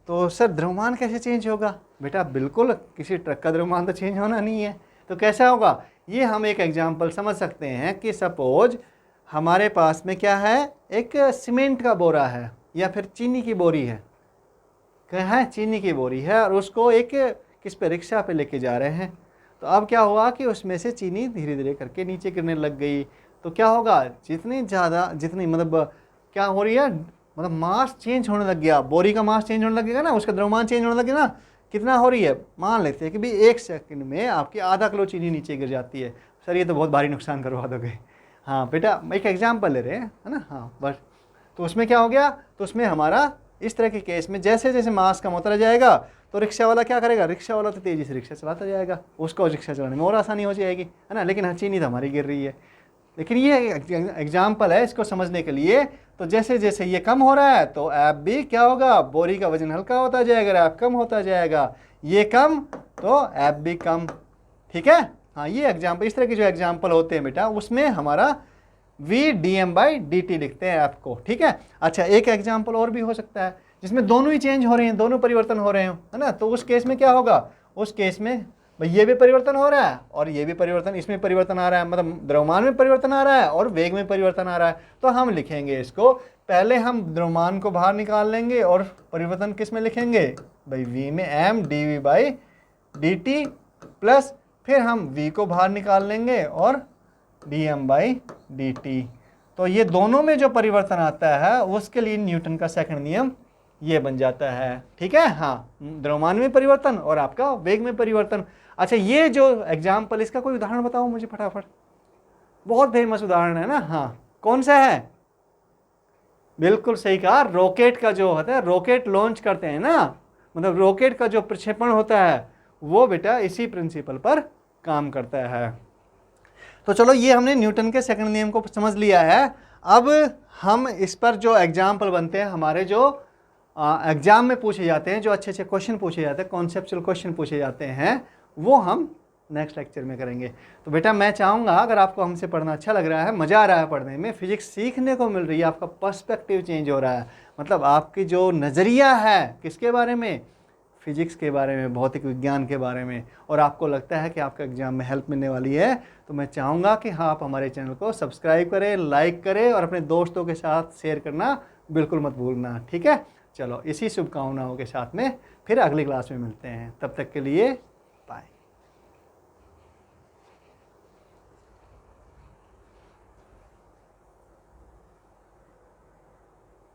तो सर द्रव्यमान कैसे चेंज होगा बेटा, बिल्कुल किसी ट्रक का द्रव्यमान तो चेंज होना नहीं है। तो कैसा होगा, ये हम एक एग्जांपल समझ सकते हैं कि सपोज हमारे पास में क्या है, एक सीमेंट का बोरा है या फिर चीनी की बोरी है, क्या है, चीनी की बोरी है, और उसको एक किस पे, रिक्शा पे लेके जा रहे हैं। तो अब क्या हुआ कि उसमें से चीनी धीरे धीरे करके नीचे गिरने लग गई। तो क्या होगा, जितनी मतलब क्या हो रही है, मतलब मास चेंज होने लग गया, बोरी का मास चेंज होने लगेगा ना, उसका द्रव्यमान चेंज होने लगेगा ना। कितना हो रही है, मान लेते हैं कि भाई 1 सेकंड में आपकी आधा किलो चीनी नीचे गिर जाती है। सर ये तो बहुत भारी नुकसान करवा दोगे। हाँ बेटा, एक एग्जाम्पल ले रहे हैं, है ना। हाँ बस, तो उसमें क्या हो गया, तो उसमें हमारा इस तरह के केस में जैसे जैसे मास कम होता जाएगा, तो रिक्शा वाला क्या करेगा, रिक्शा वाला तो तेज़ी से रिक्शा चलाता जाएगा, उसको रिक्शा चलाने में और आसानी हो जाएगी, है ना। लेकिन चीनी तो हमारी गिर रही है। लेकिन ये एग्जाम्पल है इसको समझने के लिए। तो जैसे जैसे ये कम हो रहा है तो ऐप भी क्या होगा, बोरी का वजन हल्का होता जाएगा, ऐप कम होता जाएगा, ये कम तो ऐप भी कम। ठीक है। हाँ, ये एग्जाम्पल, इस तरह के जो एग्जाम्पल होते हैं बेटा, उसमें हमारा v d m by D t लिखते हैं ऐप को। ठीक है। अच्छा, एक एग्जाम्पल और भी हो सकता है जिसमें दोनों ही चेंज हो रहे हैं, दोनों परिवर्तन हो रहे हैं, है ना। तो उस केस में क्या होगा, उस केस में भाई ये भी परिवर्तन हो रहा है और ये भी परिवर्तन, इसमें परिवर्तन आ रहा है, मतलब द्रव्यमान में परिवर्तन आ रहा है और वेग में परिवर्तन आ रहा है। तो हम लिखेंगे इसको, पहले हम द्रव्यमान को बाहर निकाल लेंगे और परिवर्तन किस में लिखेंगे भाई, v में m dv by D T, plus फिर हम v को बाहर निकाल लेंगे और dm बाई डी टी। तो ये दोनों में जो परिवर्तन आता है उसके लिए न्यूटन का सेकंड नियम ये बन जाता है। ठीक है। हाँ, द्रव्यमान में परिवर्तन और आपका वेग में परिवर्तन। अच्छा, ये जो एग्जाम्पल, इसका कोई उदाहरण बताओ मुझे फटाफट। बहुत फेमस उदाहरण है ना। हाँ, कौन सा है, बिल्कुल सही कहा, रॉकेट का जो होता है, रॉकेट लॉन्च करते हैं ना, मतलब रॉकेट का जो प्रक्षेपण होता है वो बेटा इसी प्रिंसिपल पर काम करता है। तो चलो, ये हमने न्यूटन के सेकंड नियम को समझ लिया है। अब हम इस पर जो एग्जाम्पल बनते हैं, हमारे जो एग्ज़ाम में पूछे जाते हैं, जो अच्छे अच्छे क्वेश्चन पूछे जाते हैं, कॉन्सेप्चुअल क्वेश्चन पूछे जाते हैं, वो हम नेक्स्ट लेक्चर में करेंगे। तो बेटा मैं चाहूँगा अगर आपको हमसे पढ़ना अच्छा लग रहा है, मज़ा आ रहा है पढ़ने में, फिजिक्स सीखने को मिल रही है, आपका पर्सपेक्टिव चेंज हो रहा है, मतलब आपकी जो नज़रिया है किसके बारे में, फिजिक्स के बारे में, भौतिक विज्ञान के बारे में, और आपको लगता है कि आपका एग्ज़ाम में हेल्प मिलने वाली है, तो मैं चाहूँगा कि हाँ आप हमारे चैनल को सब्सक्राइब करें, लाइक करें और अपने दोस्तों के साथ शेयर करना बिल्कुल मत भूलना। ठीक है, चलो इसी शुभकामनाओं के साथ में फिर अगली क्लास में मिलते हैं, तब तक के लिए बाय।